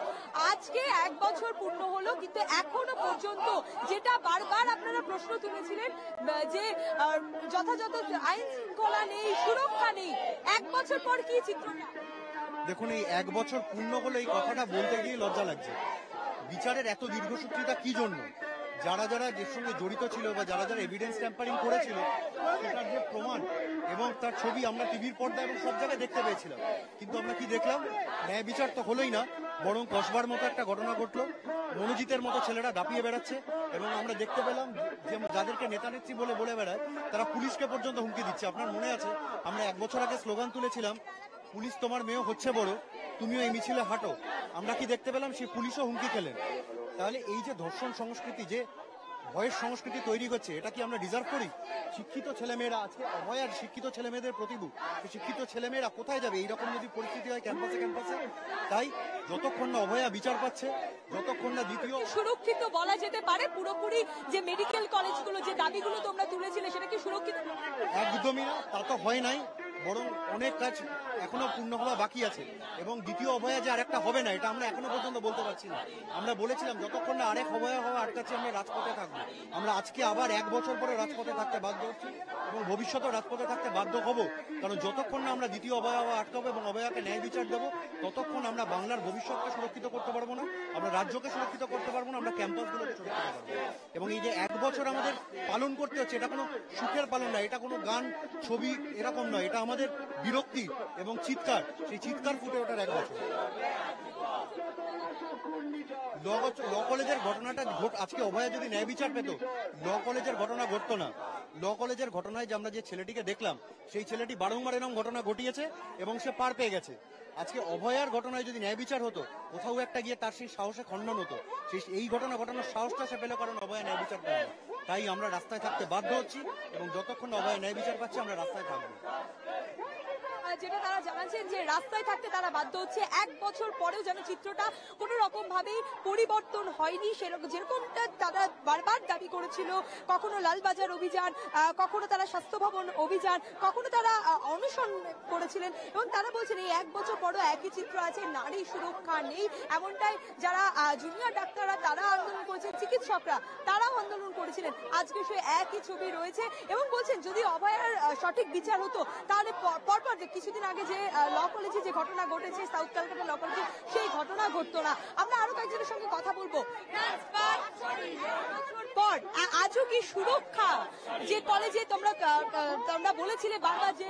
আজকে এক বছর পূর্ণ হলো, কিন্তু এখনো পর্যন্ত যেটা বারবার আপনারা প্রশ্ন তুলেছিলেন যে যথাযথ আইন শৃঙ্খলা নেই, সুরক্ষা নেই, এক বছর পর কি চিত্রটা? দেখুন, এই এক বছর পূর্ণ হলে এই কথাটা বলতে গিয়ে লজ্জা লাগছে। বিচারের এত দীর্ঘসূত্রিতা কি জন্য? যারা যারা এর সঙ্গে জড়িত ছিল বা যারা যারা এভিডেন্স ট্যাম্পারিং করেছিল সেটার যে প্রমাণ এবং তার ছবি আমরা টিভির পর্দা এবং সব জায়গায় দেখতে পেয়েছিলাম। কিন্তু আমরা কি দেখলাম? ন্যায় বিচার তো হলোই না, বরং কসবার মতো একটা ঘটনা ঘটলো। মনোজিতের মতো ছেলেরা দাপিয়ে বেড়াচ্ছে এবং আমরা দেখতে পেলাম যে যাদেরকে নেতা নেত্রী বলে বলে বেড়ায় তারা পুলিশকে পর্যন্ত হুমকি দিচ্ছে। আপনার মনে আছে আমরা এক বছর আগে স্লোগান তুলেছিলাম, পুলিশ তোমার মেয়েও হচ্ছে বড়, তুমিও এই মিছিলে হাঁটো। আমরা কি দেখতে পেলাম? সেই পুলিশও হুমকি খেলেন। তাহলে এই যে ধর্ষণ সংস্কৃতি, যে ভয়ের সংস্কৃতি তৈরি হচ্ছে, এটা কি আমরা ডিজার্ভ করি? শিক্ষিত ছেলেমেয়েরা, আজকে অভয়ার শিক্ষিত ছেলেমেয়েদের প্রতিভূ, শিক্ষিত ছেলেমেয়েরা কোথায় যাবে এইরকম যদি পরিস্থিতি হয় ক্যাম্পাসে? তাই যতক্ষণ না অভয়া বিচার পাচ্ছে, যতক্ষণ না দ্বিতীয় সুরক্ষিত বলা যেতে পারে পুরোপুরি যে মেডিকেল কলেজগুলো যে দাবিগুলো তোমরা তুলেছিলে সেটা কি সুরক্ষিত? একদমই না, তা তো হয় নাই, বরং অনেক কাজ এখনো পূর্ণ হওয়া বাকি আছে। এবং দ্বিতীয় অভয়া যে আরেকটা হবে না এটা আমরা এখনো পর্যন্ত বলতে পারছি না। আমরা বলেছিলাম যতক্ষণ না আরেক অভয়া হওয়া আটকাচ্ছে আমরা রাজপথে থাকবো। আমরা আজকে আবার এক বছর পরে রাজপথে থাকতে বাধ্য হচ্ছি এবং ভবিষ্যতেও রাজপথে থাকতে বাধ্য হব। কারণ যতক্ষণ না আমরা দ্বিতীয় অভয়া হওয়া আটকাবো এবং অভয়াকে ন্যায় বিচার দেবো, ততক্ষণ আমরা বাংলার ভবিষ্যৎকে সুরক্ষিত করতে পারবো না, আমরা রাজ্যকে সুরক্ষিত করতে পারবো না, আমরা ক্যাম্পাসগুলোকে সুরক্ষিত করতে পারবো। এবং এই যে এক বছর আমাদের পালন করতে হচ্ছে, এটা কোনো সুখের পালন না, এটা কোনো গান ছবি এরকম নয়, এটা আমাদের বিরক্তি এবং চিৎকার, সেই চিৎকার ফুটে ওঠার এক বছর। ল কলেজের ঘটনাটা আজকে অভয়া যদি ন্যায় বিচার পেত, ল কলেজের ঘটনা ঘটতো না। ল কলেজের ঘটনায় যে আমরা যে ছেলেটিকে দেখলাম, সেই ছেলেটি বারংবার এরকম ঘটনা ঘটিয়েছে এবং সে পার পেয়ে গেছে। আজকে অভয়ার ঘটনায় যদি ন্যায় বিচার হতো, কোথাও একটা গিয়ে তার সেই সাহসে খণ্ডন হতো। এই ঘটনা ঘটানোর সাহসটা সে পেল কারণ অভয়া ন্যায় বিচার পেল। তাই আমরা রাস্তায় থাকতে বাধ্য হচ্ছি এবং যতক্ষণ অভয়া ন্যায় বিচার পাচ্ছে আমরা রাস্তায় থাকবো। যেটা তারা জানাচ্ছেন যে রাস্তায় থাকতে তারা বাধ্য হচ্ছে। 1 বছর পরেও যেন চিত্রটা কোনো রকম ভাবেই পরিবর্তন হয়নি, সেরকম যেরকমটা তারা বারবার দাবি করেছিল। কখনো লালবাজার অভিযান, কখনো তারা স্বাস্থ্য ভবন অভিযান, কখনো তারা অনশন করেছিলেন, এবং তারা বলছেন এই 1 বছর পরও একই চিত্র আছে, নারী সুরক্ষা নেই। এমনটাই যারা জুনিয়র ডাক্তাররা তারা আন্দোলন করেছেন, চিকিৎসকরা তারাও আন্দোলন করেছিলেন, আজকে সে একই ছবি রয়েছে। এবং বলছেন যদি অভয়ার সঠিক বিচার হতো তাহলে পরপর যে কিছুদিন আগে যে ল কলেজে যে ঘটনা ঘটেছে, সাউথ ক্যালকাটা ল কলেজে, সেই ঘটনা ঘটতো না। আমরা আরো কয়েকজনের সঙ্গে কথা বলবো। পর আজও কি সুরক্ষা, যে কলেজে তোমরা বলেছিলে বারবার যে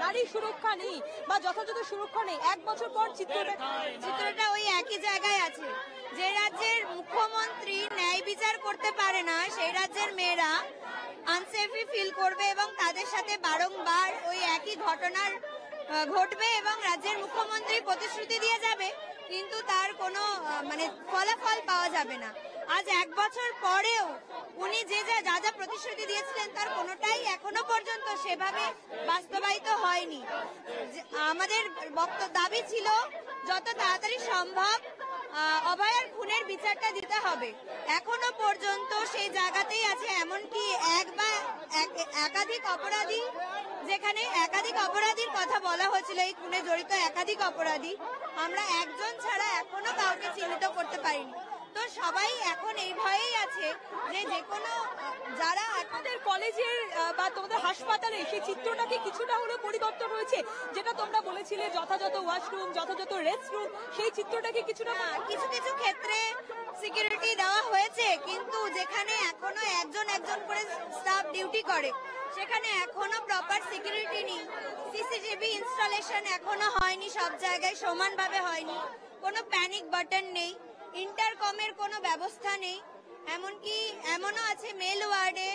নারী সুরক্ষা নেই বা যথাযথ সুরক্ষা নেই, 1 বছর পর চিত্রটা ওই একই জায়গায় আছে। যে রাজ্যের মুখ্যমন্ত্রী ন্যায় বিচার করতে পারে না, সেই রাজ্যের মেয়েরা আনসেফলি ফিল করবে এবং তাদের সাথে বারংবার ওই একই ঘটনার ঘটবে এবং রাজ্যের মুখ্যমন্ত্রী প্রতিশ্রুতি দিয়ে যাবে, কিন্তু তার কোনো মানে ফলাফল পাওয়া যাবে না। আজ 1 বছর পরেও উনি যা যা প্রতিশ্রুতি দিয়েছিলেন তার কোনোটাই এখনো পর্যন্ত সেভাবে বাস্তবায়িত হয়নি। আমাদের দাবি ছিল যত তাড়াতাড়ি সম্ভব অভয়ার খুনের বিচারটা দিতে হবে। এখনো পর্যন্ত সেই জায়গাতেই আছে। এমনকি একাধিক অপরাধী, যেখানে একাধিক অপরাধীর কথা বলা হয়েছিল, এই খুনে জড়িত একাধিক অপরাধী, আমরা একজন ছাড়া এখনো কাউকে চিহ্নিত করতে পারিনি। তো সবাই এখন এই ভয়েই আছে যে কোনো যারা আমাদের কলেজের বা তোমাদের হাসপাতালে সেই চিত্রটাকে কিছুটা হলেও পরিবর্তন হয়েছে, যেটা তোমরা বলেছিলে যথাযথ ওয়াশরুম, যথাযথ রেস্টরুম, সেই চিত্রটাকে কিছুটা কিছু কিছু ক্ষেত্রে সিকিউরিটি দেওয়া হয়েছে, কিন্তু যেখানে এখনো একজন করে স্টাফ ডিউটি করে সেখানে এখনো প্রপার সিকিউরিটি নেই। সিসিটিভি ইনস্টলেশন এখনো হয়নি, সব জায়গায় সমানভাবে হয়নি। কোনো প্যানিক বাটন নেই, ইন্টারকমের কোনো ব্যবস্থা নেই। এমনকি এমনও আছে মেল ওয়ার্ডে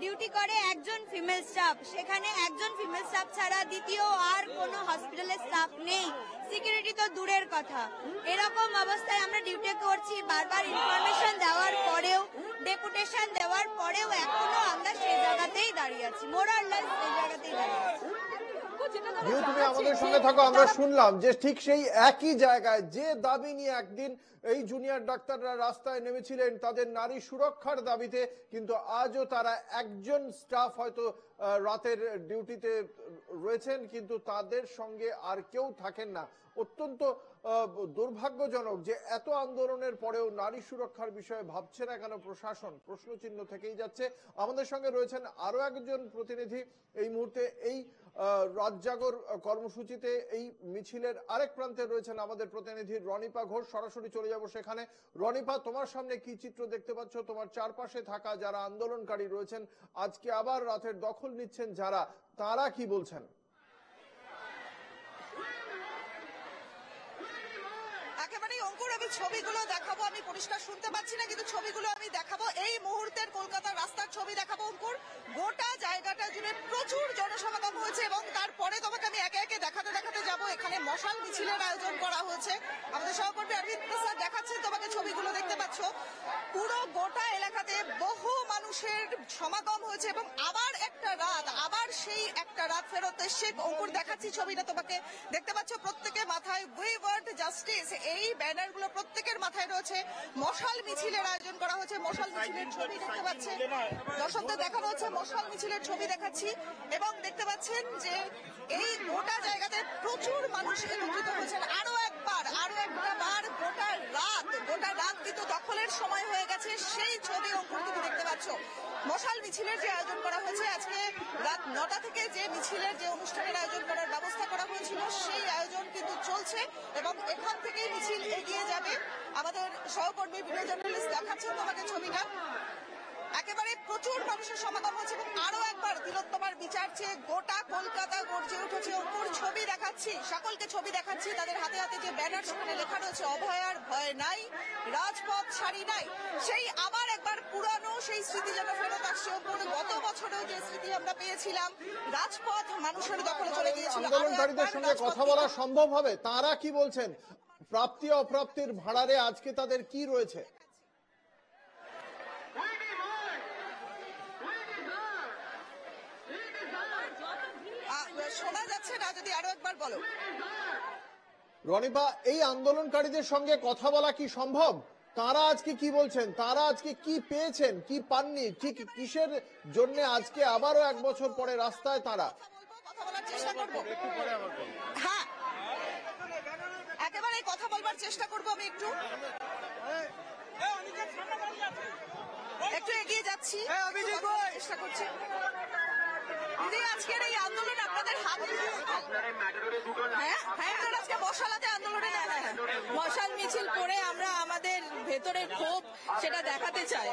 ডিউটি করে একজন ফিমেল স্টাফ, সেখানে একজন ফিমেল স্টাফ ছাড়া দ্বিতীয় আর কোনো হসপিটালের স্টাফ নেই। সিকিউরিটি তো দূরের কথা। এরকম অবস্থায় আমরা ডিউটি করছি, বারবার ইনফরমেশন দেওয়ার পরেও, ডেপুটেশন দেওয়ার পরেও এখনো আমরা সেই জায়গাতেই দাঁড়িয়ে আছি, মোরারলেস সেই জায়গাতেই দাঁড়িয়ে আছি। তুমি আমাদের সঙ্গে থাকো। আমরা শুনলাম যে ঠিক সেই একই জায়গায় যে দাবি নিয়ে একদিন এই জুনিয়র ডাক্তাররা রাস্তায় নেমেছিলেন তাদের নারী সুরক্ষার দাবিতে, কিন্তু আজও তারা একজন স্টাফ হয়তো রাতের ডিউটিতে রয়েছেন, কিন্তু তাদের সঙ্গে আর কেউ থাকেন না। অত্যন্ত দুর্ভাগ্যজনক যে এত আন্দোলনের পরেও নারী সুরক্ষার বিষয়ে ভাবছে না কেন প্রশাসন, প্রশ্নচিহ্ন থেকেই যাচ্ছে। আমাদের সঙ্গে রয়েছেন আরো একজন প্রতিনিধি এই মুহূর্তে এই রাত জাগর কর্মসূচিতে, এই মিছিলের আরেক প্রান্তে রয়েছেন আমাদের প্রতিনিধি রনিপা ঘোষ। সরাসরি চলে যাব সেখানে। রনিপা, তোমার সামনে কি চিত্র দেখতে পাচ্ছ? তোমার চারপাশে থাকা যারা আন্দোলনকারী রয়েছেন, আজকে আবার রাতের দখল নিচ্ছেন যারা, তারা কি বলছেন? একেবারেই অঙ্কুর, আমি ছবিগুলো দেখাবো। আমি পরিষ্কার শুনতে পাচ্ছি না, কিন্তু ছবিগুলো আমি দেখাবো। এই মুহূর্তের কলকাতার রাস্তার ছবি দেখাবো অঙ্কুর। গোটা জায়গাটা জুড়ে প্রচুর জনসমাগম হয়েছে এবং তারপরে তোমাকে আমি একে একে দেখাতে যাব। এখানে মশাল মিছিলের আয়োজন করা হয়েছে। আমাদের সহকর্মী অরবিন্দ প্রসাদ দেখাচ্ছেন তোমাকে ছবিগুলো, দেখতে পাচ্ছ। পুরো গোটা এলাকাতে বহু মানুষের সমাগম হয়েছে এবং আবার সেই একটা রাত ফেরত এসছে। অঙ্কুর দেখাচ্ছি ছবিটা তোমাকে, দেখতে পাচ্ছ প্রত্যেকে মাথায় উই ওয়ান্ট জাস্টিস এই ব্যানার গুলো প্রত্যেকের মাথায় রয়েছে। মশাল মিছিলের আয়োজন করা হয়েছে। মশাল মিছিলের ছবি দেখতে পাচ্ছেন, দর্শকদের দেখানো হচ্ছে মশাল মিছিলের ছবি দেখাচ্ছি, এবং দেখতে পাচ্ছেন যে এই গোটা জায়গাতে প্রচুর মানুষ একত্রিত হয়েছেন। আরো একবার গোটা রাত কিন্তু দখলের সময় হয়ে গেছে, সেই ছবি অঙ্কুর তুমি দেখতে পাচ্ছ। মশাল মিছিলের যে আয়োজন করা হয়েছে, আজকে রাত 9টা থেকে যে মিছিলের যে অনুষ্ঠানের আয়োজন করার ব্যবস্থা করা হয়েছিল সেই আয়োজন কিন্তু চলছে এবং এখান থেকেই মিছিল এগিয়ে যাবে। আমাদের সহকর্মী ভিডিও জার্নালিস্ট দেখাচ্ছেন তোমাকে ছবিটা। একেবারে প্রচুর মানুষের সমাগম হচ্ছে এবং আরো একবার তিলোত্তমার বিচার চেয়ে গোটা কলকাতা গর্জে উঠেছে। অঙ্কুর ছবি দেখাচ্ছি, সকলকে ছবি দেখাচ্ছি, তাদের হাতে হাতে যে ব্যানার সেখানে লেখা রয়েছে অভয়ার ভয় নাই, রাজপথ ছাড়ি নাই। সেই আবার একবার পুরানো সেই স্মৃতি যেন ফেরত আসছে। অঙ্কুর, গত বছরেও যে স্মৃতি আমরা পেয়েছিলাম, রাজপথ মানুষের দখলে চলে গিয়েছিল। আন্দোলনকারীদের সঙ্গে কথা বলা সম্ভব হবে? তারা কি বলছেন? প্রাপ্তি অপ্রাপ্তির ভাড়ারে আজকে তাদের কি রয়েছে? শোনা যাচ্ছে না, যদি আরো একবার বলো। রনিপা, এই আন্দোলনকারীদের সঙ্গে কথা বলা কি সম্ভব? তারা আজকে কি বলছেন, তারা আজকে কি পেয়েছেন, কি পাননি, ঠিক কিসের জন্য আজকে আবারও 1 বছর পরে রাস্তায় তারা? কথা বলার চেষ্টা করবো। হ্যাঁ, একেবারে কথা বলবার চেষ্টা করবো। আমি একটু এগিয়ে যাচ্ছি, চেষ্টা করছি। দিদি, আজকের এই আন্দোলন আপনাদের হাত আজকে মশালাতে আন্দোলনে মশাল মিছিল করে আমরা আমাদের ভেতরের ক্ষোভ সেটা দেখাতে চাই।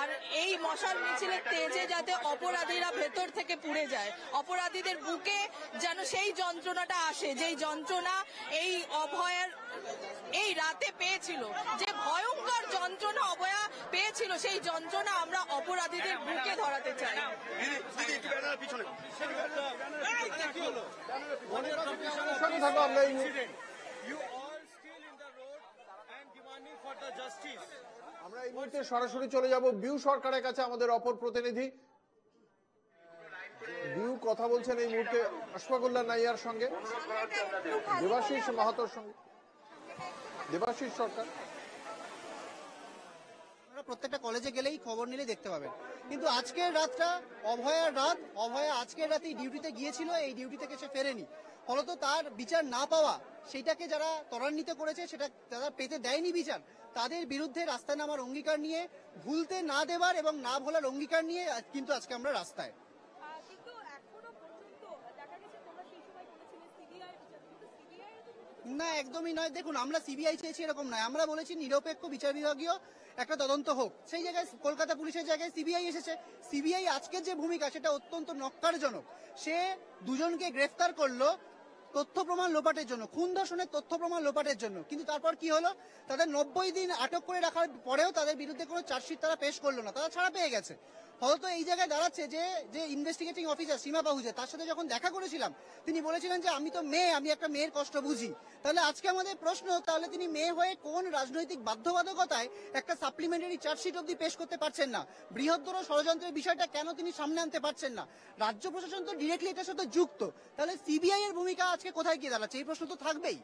আর এই মশাল মিছিলের তেজে যাতে অপরাধীরা ভেতর থেকে পুড়ে যায়, অপরাধীদের বুকে যেন সেই যন্ত্রণাটা আসে, যেই যন্ত্রণা এই অভয়ার এই রাতে পেয়েছিল, যে ভয়ঙ্কর যন্ত্রণা অভয়া পেয়েছিল, সেই যন্ত্রণা আমরা অপরাধীদের বুকে ধরাতে চাই। আমরা এই মুহূর্তে সরাসরি চলে যাব বিউ সরকারের কাছে, আমাদের অপর প্রতিনিধি বিউ কথা বলছেন এই মুহূর্তে আশফাকুল্লাহ নাইয়ার সঙ্গে, দেবাশিস মাহাতোর সঙ্গে। দেবাশিস সরকার, প্রত্যেকটা কলেজে গেলেই খবর নিলে দেখতে পাবেন, কিন্তু আজকের রাতটা অভয়ার রাত। অভয়া আজকের রাতেই ডিউটিতে গিয়েছিল, এই ডিউটি থেকে সে ফেরেনি, ফলত তার বিচার না পাওয়া, সেটাকে যারা ত্বরান্বিত করেছে, সেটা যারা পেতে দেয়নি বিচার, তাদের বিরুদ্ধে রাস্তায় নামার অঙ্গীকার নিয়ে, ভুলতে না দেবার এবং না ভোলার অঙ্গীকার নিয়ে কিন্তু আজকে আমরা রাস্তায়। না, একদমই নয়। দেখুন, আমরা সিবিআই চেয়েছি এরকম নয়, আমরা বলেছি নিরপেক্ষ বিচার বিভাগীয় একটা তদন্ত হোক। সেই জায়গায় কলকাতা পুলিশের জায়গায় সিবিআই এসেছে। সিবিআই আজকের যে ভূমিকা, সেটা অত্যন্ত নক্কারজনক। সে দুজনকে গ্রেফতার করলো তথ্য প্রমাণ লোপাটের জন্য, খুন ধর্ষণের তথ্য প্রমাণ লোপাটের জন্য, কিন্তু তারপর কি হলো, তাদের 90 দিন আটক করে রাখার পরেও তাদের বিরুদ্ধে কোনো চার্জশিট তারা পেশ করলো না, তারা ছাড়া পেয়ে গেছে। ফলত এই জায়গায় দাঁড়াচ্ছে যে ইনভেস্টিগেটিং অফিসার সীমা পাহুজা, তার সাথে যখন দেখা করেছিলাম তিনি বলেছিলেন যে আমি তো মেয়ে, আমি একটা মেয়ের কষ্ট বুঝি। তাহলে আজকে আমাদের প্রশ্ন, তাহলে তিনি মেয়ে হয়ে কোন রাজনৈতিক বাধ্যবাধকতায় একটা সাপ্লিমেন্টারি চার্জশিট অবধি পেশ করতে পারছেন না? বৃহত্তর ষড়যন্ত্রের বিষয়টা কেন তিনি সামনে আনতে পারছেন না? রাজ্য প্রশাসন তো ডিরেক্টলি এটার সাথে যুক্ত, তাহলে সিবিআই এর ভূমিকা আজকে কোথায় গিয়ে দাঁড়াচ্ছে? এই প্রশ্ন তো থাকবেই।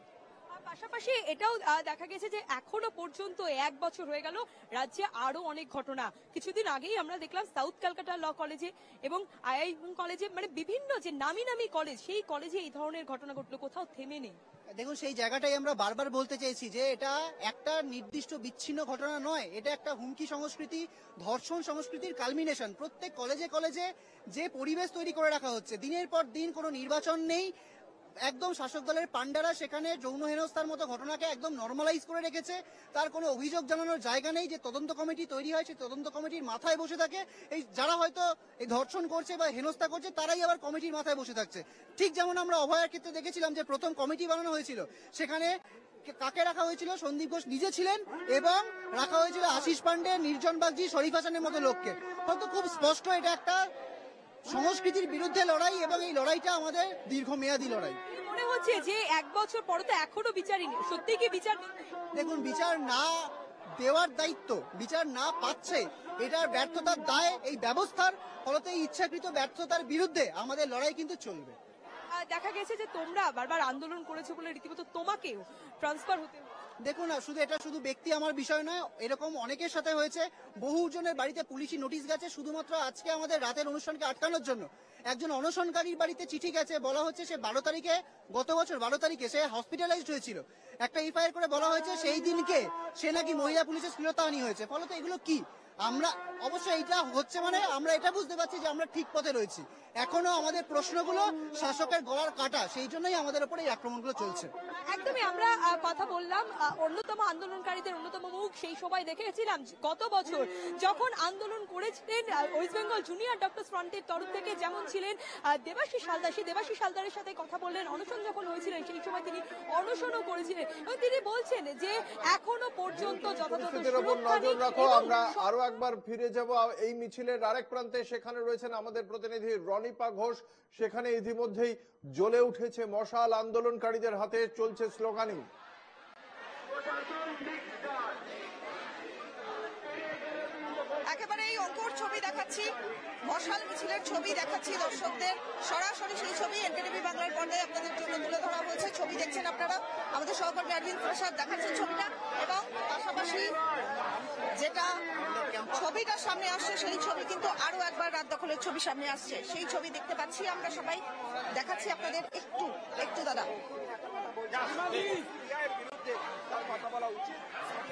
পাশাপাশি এটাও দেখা গেছে যে এখনো পর্যন্ত 1 বছর হয়ে গেল, রাজ্যে আরো অনেক ঘটনা। কিছুদিন আগেই আমরা দেখলাম সাউথ ক্যালকাটা ল কলেজে এবং আইআইএম কলেজে, মানে বিভিন্ন যে নামি নামি কলেজ, সেই কলেজে এই ধরনের ঘটনা ঘটলো, কোথাও থেমে নেই। দেখুন, সেই জায়গাটাই আমরা বারবার বলতে চেয়েছি যে এটা একটা নির্দিষ্ট বিচ্ছিন্ন ঘটনা নয়, এটা একটা হুমকি সংস্কৃতি, ধর্ষণ সংস্কৃতির কালমিনেশন। প্রত্যেক কলেজে কলেজে যে পরিবেশ তৈরি করে রাখা হচ্ছে, দিনের পর দিন কোনো নির্বাচন নেই, একদম শাসক দলের পান্ডারা সেখানে যৌন হেনস্থার মতো ঘটনাকে একদম নর্মালাইজ করে রেখেছে। তার কোনো অভিযোগ জানানোর জায়গা নেই। যে তদন্ত কমিটি তৈরি হয়, সেই তদন্ত কমিটির মাথায় বসে থাকে এই যারা হয়তো এই ধর্ষণ করছে বা হেনস্থা করছে, তারাই আবার কমিটির মাথায় বসে থাকছে। ঠিক যেমন আমরা অভয়ার ক্ষেত্রে দেখেছিলাম যে প্রথম কমিটি বানানো হয়েছিল, সেখানে কাকে রাখা হয়েছিল? সন্দীপ ঘোষ নিজে ছিলেন এবং রাখা হয়েছিল আশিস পান্ডে, নির্জন বাগজি, শরীফ হাসানের মতো লোককে। হয়তো খুব স্পষ্ট এটা একটা সংস্কৃতির বিরুদ্ধে লড়াই, এবং এই লড়াইটা আমাদের দীর্ঘমেয়াদী লড়াই। মনে হচ্ছে যে 1 বছর পরে তো এখনো বিচারই নেই, সত্যি কি বিচার? দেখুন, বিচার না দেওয়ার দায়িত্ব, বিচার না পাচ্ছে, এটার ব্যর্থতার দায় এই ব্যবস্থার। ফলত এই ইচ্ছাকৃত ব্যর্থতার বিরুদ্ধে আমাদের লড়াই কিন্তু চলবে। দেখা গেছে যে তোমরা বারবার আন্দোলন করেছো বলে রীতিমতো তোমাকেও ট্রান্সফার হতে। দেখুন, এটা শুধু ব্যক্তি আমার বিষয় নয়, এরকম অনেকের সাথে হয়েছে। বহুজনের বাড়িতে পুলিশি নোটিশ গেছে শুধুমাত্র আজকে আমাদের রাতের অনুষ্ঠানকে আটকানোর জন্য। একজন অনশনকারীর বাড়িতে চিঠি গেছে, বলা হচ্ছে সে 12 তারিখে, গত বছর 12 তারিখে সে হসপিটালাইজড হয়েছিল। একটা এফআইআর করে বলা হয়েছে সেই দিনকে সে নাকি মহিলা পুলিশের শ্লীলতাহানি হয়েছে। ফলত এগুলো কি? আমরা অবশ্যই এইটা হচ্ছে, মানে আমরা এটা বুঝতে পারছি যে আমরা ঠিক পথে রয়েছি। এখনো আমাদের প্রশ্নগুলো শাসকের গলার কাটা, সেই জন্যই আমাদের উপরে এই আক্রমণগুলো চলছে। একদমই আমরা কথা বললাম অন্যতম আন্দোলনকারীদের অন্যতম মুখ। সেই সময় দেখেছিলাম গত বছর যখন আন্দোলন করেছিলেন ওয়েস্ট বেঙ্গল জুনিয়র ডক্টর ফ্রন্টের তরফ থেকে, যেমন ছিলেন দেবাশিস হালদার। সেই দেবাশিস হালদারের সাথে কথা বললেন, অনশন যখন হয়েছিলেন সেই সময় তিনি অনশনও করেছিলেন এবং তিনি বলছেন যে এখনো পর্যন্ত যথাযথ নজর রাখো। আমরা আরো একবার ফিরে যাব এই মিছিলের আরেক প্রান্তে, সেখানে রয়েছেন আমাদের প্রতিনিধি রনিপা ঘোষ। সেখানে ইতিমধ্যেই জ্বলে উঠেছে মশাল, আন্দোলনকারীদের হাতে চলছে স্লোগানিং। একেবারে সরাসরি অঙ্কুর ছবি দেখাচ্ছি, মশাল মিছিলের ছবি দেখাচ্ছি দর্শকদের, সরাসরি সেই ছবি এনকেটিভি বাংলার পর্দায় আপনাদের জন্য তুলে ধরা হয়েছে। ছবি দেখছেন আপনারা, আমাদের সহকর্মী অরবিন্দ প্রসাদ দেখাচ্ছেন ছবিটা, এবং পাশাপাশি যেটা ছবিটা সামনে আসছে সেই ছবি কিন্তু আরো একবার রাত দখলের ছবি সামনে আসছে, সেই ছবি দেখতে পাচ্ছি আমরা সবাই। দেখাচ্ছি আপনাদের একটু দাদা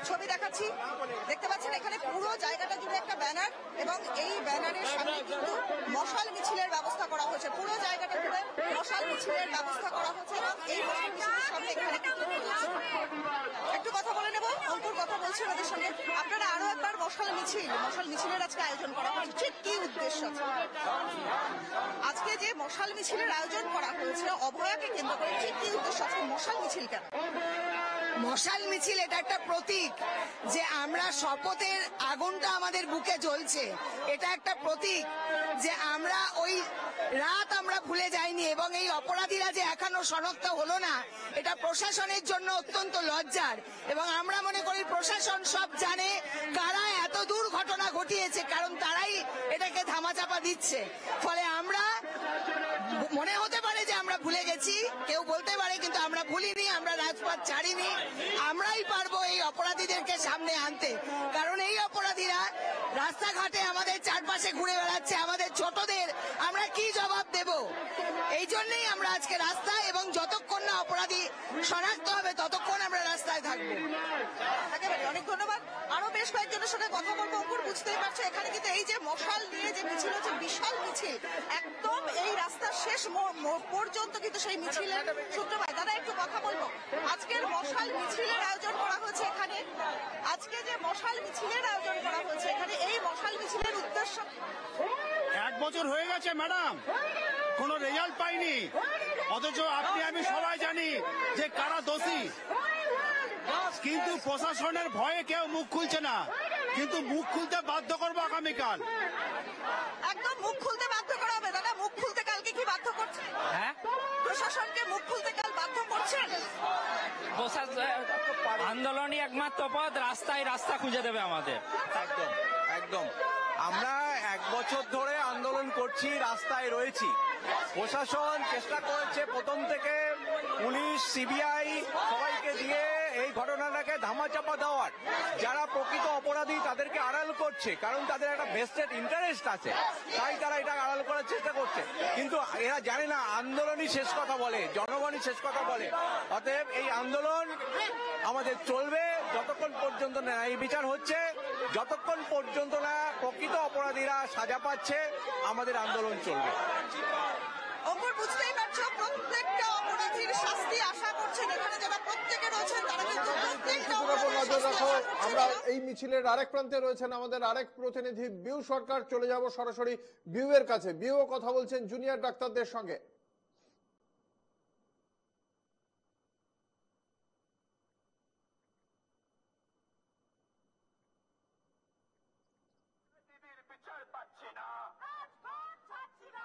ছবি দেখাচ্ছি, দেখতে পাচ্ছেন এখানে পুরো জায়গাটা জুড়ে একটা ব্যানার, এবং এই ব্যানারের সামনে কিন্তু মশাল মিছিলের ব্যবস্থা করা হয়েছে। পুরো জায়গাটা জুড়ে মশাল মিছিলের ব্যবস্থা করা হয়েছে, এবং এই মশাল মিছিলের সামনে এখানে একটু কথা বলে নেব। অঙ্কুর কথা বলছেন ওদের সঙ্গে। আপনারা আরো একবার মশাল মিছিলের আজকে আয়োজন করা হয়েছে, ঠিক কি উদ্দেশ্য? আজকে যে মশাল মিছিলের আয়োজন করা হয়েছে অভয়াকে কেন্দ্র করে, ঠিক কি উদ্দেশ্য আজকে মশাল মিছিল কেন? মশাল মিছিল এটা একটা প্রতীক যে আমরা শপথের আগুনটা আমাদের বুকে জ্বলছে, এটা একটা প্রতীক যে আমরা ওই রাত আমরা ভুলে যাইনি, এবং এই অপরাধীরা যে এখনো শনাক্ত হলো না এটা প্রশাসনের জন্য অত্যন্ত লজ্জার। এবং আমরা মনে করি প্রশাসন সব জানে কারা এত দূর ঘটনা ঘটিয়েছে, কারণ তারাই এটাকে ধামাচাপা দিচ্ছে। ফলে আমরা মনে হতে পারে যে আমরা ভুলে গেছি, কেউ বলতে পারে, কিন্তু আমরা ভুলিনি, আমরা রাজপথ ছাড়িনি। আমরাই পারবো এই অপরাধীদেরকে সামনে আনতে, কারণ এই অপরাধীরা রাস্তাঘাটে আমাদের চারপাশে ঘুরে বেড়াচ্ছে, আমাদের ছোটদের আমরা কি জবাব দেব? এই জন্যই আমরা আজকে রাস্তায়, এবং যতক্ষণ না অপরাধী শনাক্ত হবে ততক্ষণ আমরা রাস্তায় থাকবো। একেবারে অনেক ধন্যবাদ। আরো বেশ কয়েকজনের সঙ্গে কথা বলবো। অঙ্কুর, বুঝতেই পারছো এখানে কিন্তু এই যে মশাল নিয়ে যে মিছিল হচ্ছে, বিশাল মিছিল, একদম এই রাস্তার শেষ পর্যন্ত কিন্তু সেই মিছিলের সূত্রপাত। দাদা একটু কথা বলবো, আজকের মশাল মিছিলের আয়োজন করা হয়েছে এখানে, আজকে যে মশাল মিছিলের আয়োজন করা হয়েছে এখানে, এই মশাল মিছিলের উদ্দেশ্য? 1 বছর হয়ে গেছে ম্যাডাম, কোনো রেজাল্ট পাইনি, অথচ আপনি আমি সবাই জানি যে কারা দোষী, কিন্তু প্রশাসনের ভয়ে কেউ মুখ খুলছে না, কিন্তু মুখ খুলতে বাধ্য করবো আগামীকাল। একদম মুখ খুলতে বাধ্য করা হবে। দাদা মুখ খুলতে কালকে কি বাধ্য করছে? হ্যাঁ, প্রশাসনকে মুখ খুলতে কাল বাধ্য করছেন? আন্দোলনই একমাত্র পথ, রাস্তা খুঁজে দেবে আমাদের। একদম একদম আমরা 1 বছর ধরে আন্দোলন করছি, রাস্তায় রয়েছি। প্রশাসন চেষ্টা করেছে প্রথম থেকে, পুলিশ, সিবিআই সবাইকে দিয়ে এই ঘটনাটাকে ধামাচাপা দেওয়ার। যারা প্রকৃত অপরাধী তাদেরকে আড়াল করছে, কারণ তাদের একটা ভেস্টেড ইন্টারেস্ট আছে, তাই তারা এটা আড়াল করার চেষ্টা করছে। কিন্তু এরা জানে না আন্দোলনই শেষ কথা বলে, জনগণই শেষ কথা বলে। অতএব এই আন্দোলন আমাদের চলবে যতক্ষণ পর্যন্ত ন্যায় বিচার হচ্ছে, যতক্ষণ পর্যন্ত না প্রকৃত অপরাধীরা সাজা পাচ্ছে, আমাদের আন্দোলন চলবে। অঙ্কুর, বুঝতেই পারছো প্রত্যেকটা অপরাধীর শাস্তি আশা করছেন এখানে যারা প্রত্যেকে রয়েছেন, তারা কিন্তু প্রত্যেকটা অপরাধীর শাস্তি আশা করছেন। আমরা এই মিছিলের আরেক প্রান্তে রয়েছেন আমাদের আরেক প্রতিনিধি বিউ সরকার। চলে যাব সরাসরি বিউ এর কাছে। বিউ কথা বলছেন জুনিয়র ডাক্তারদের সঙ্গে।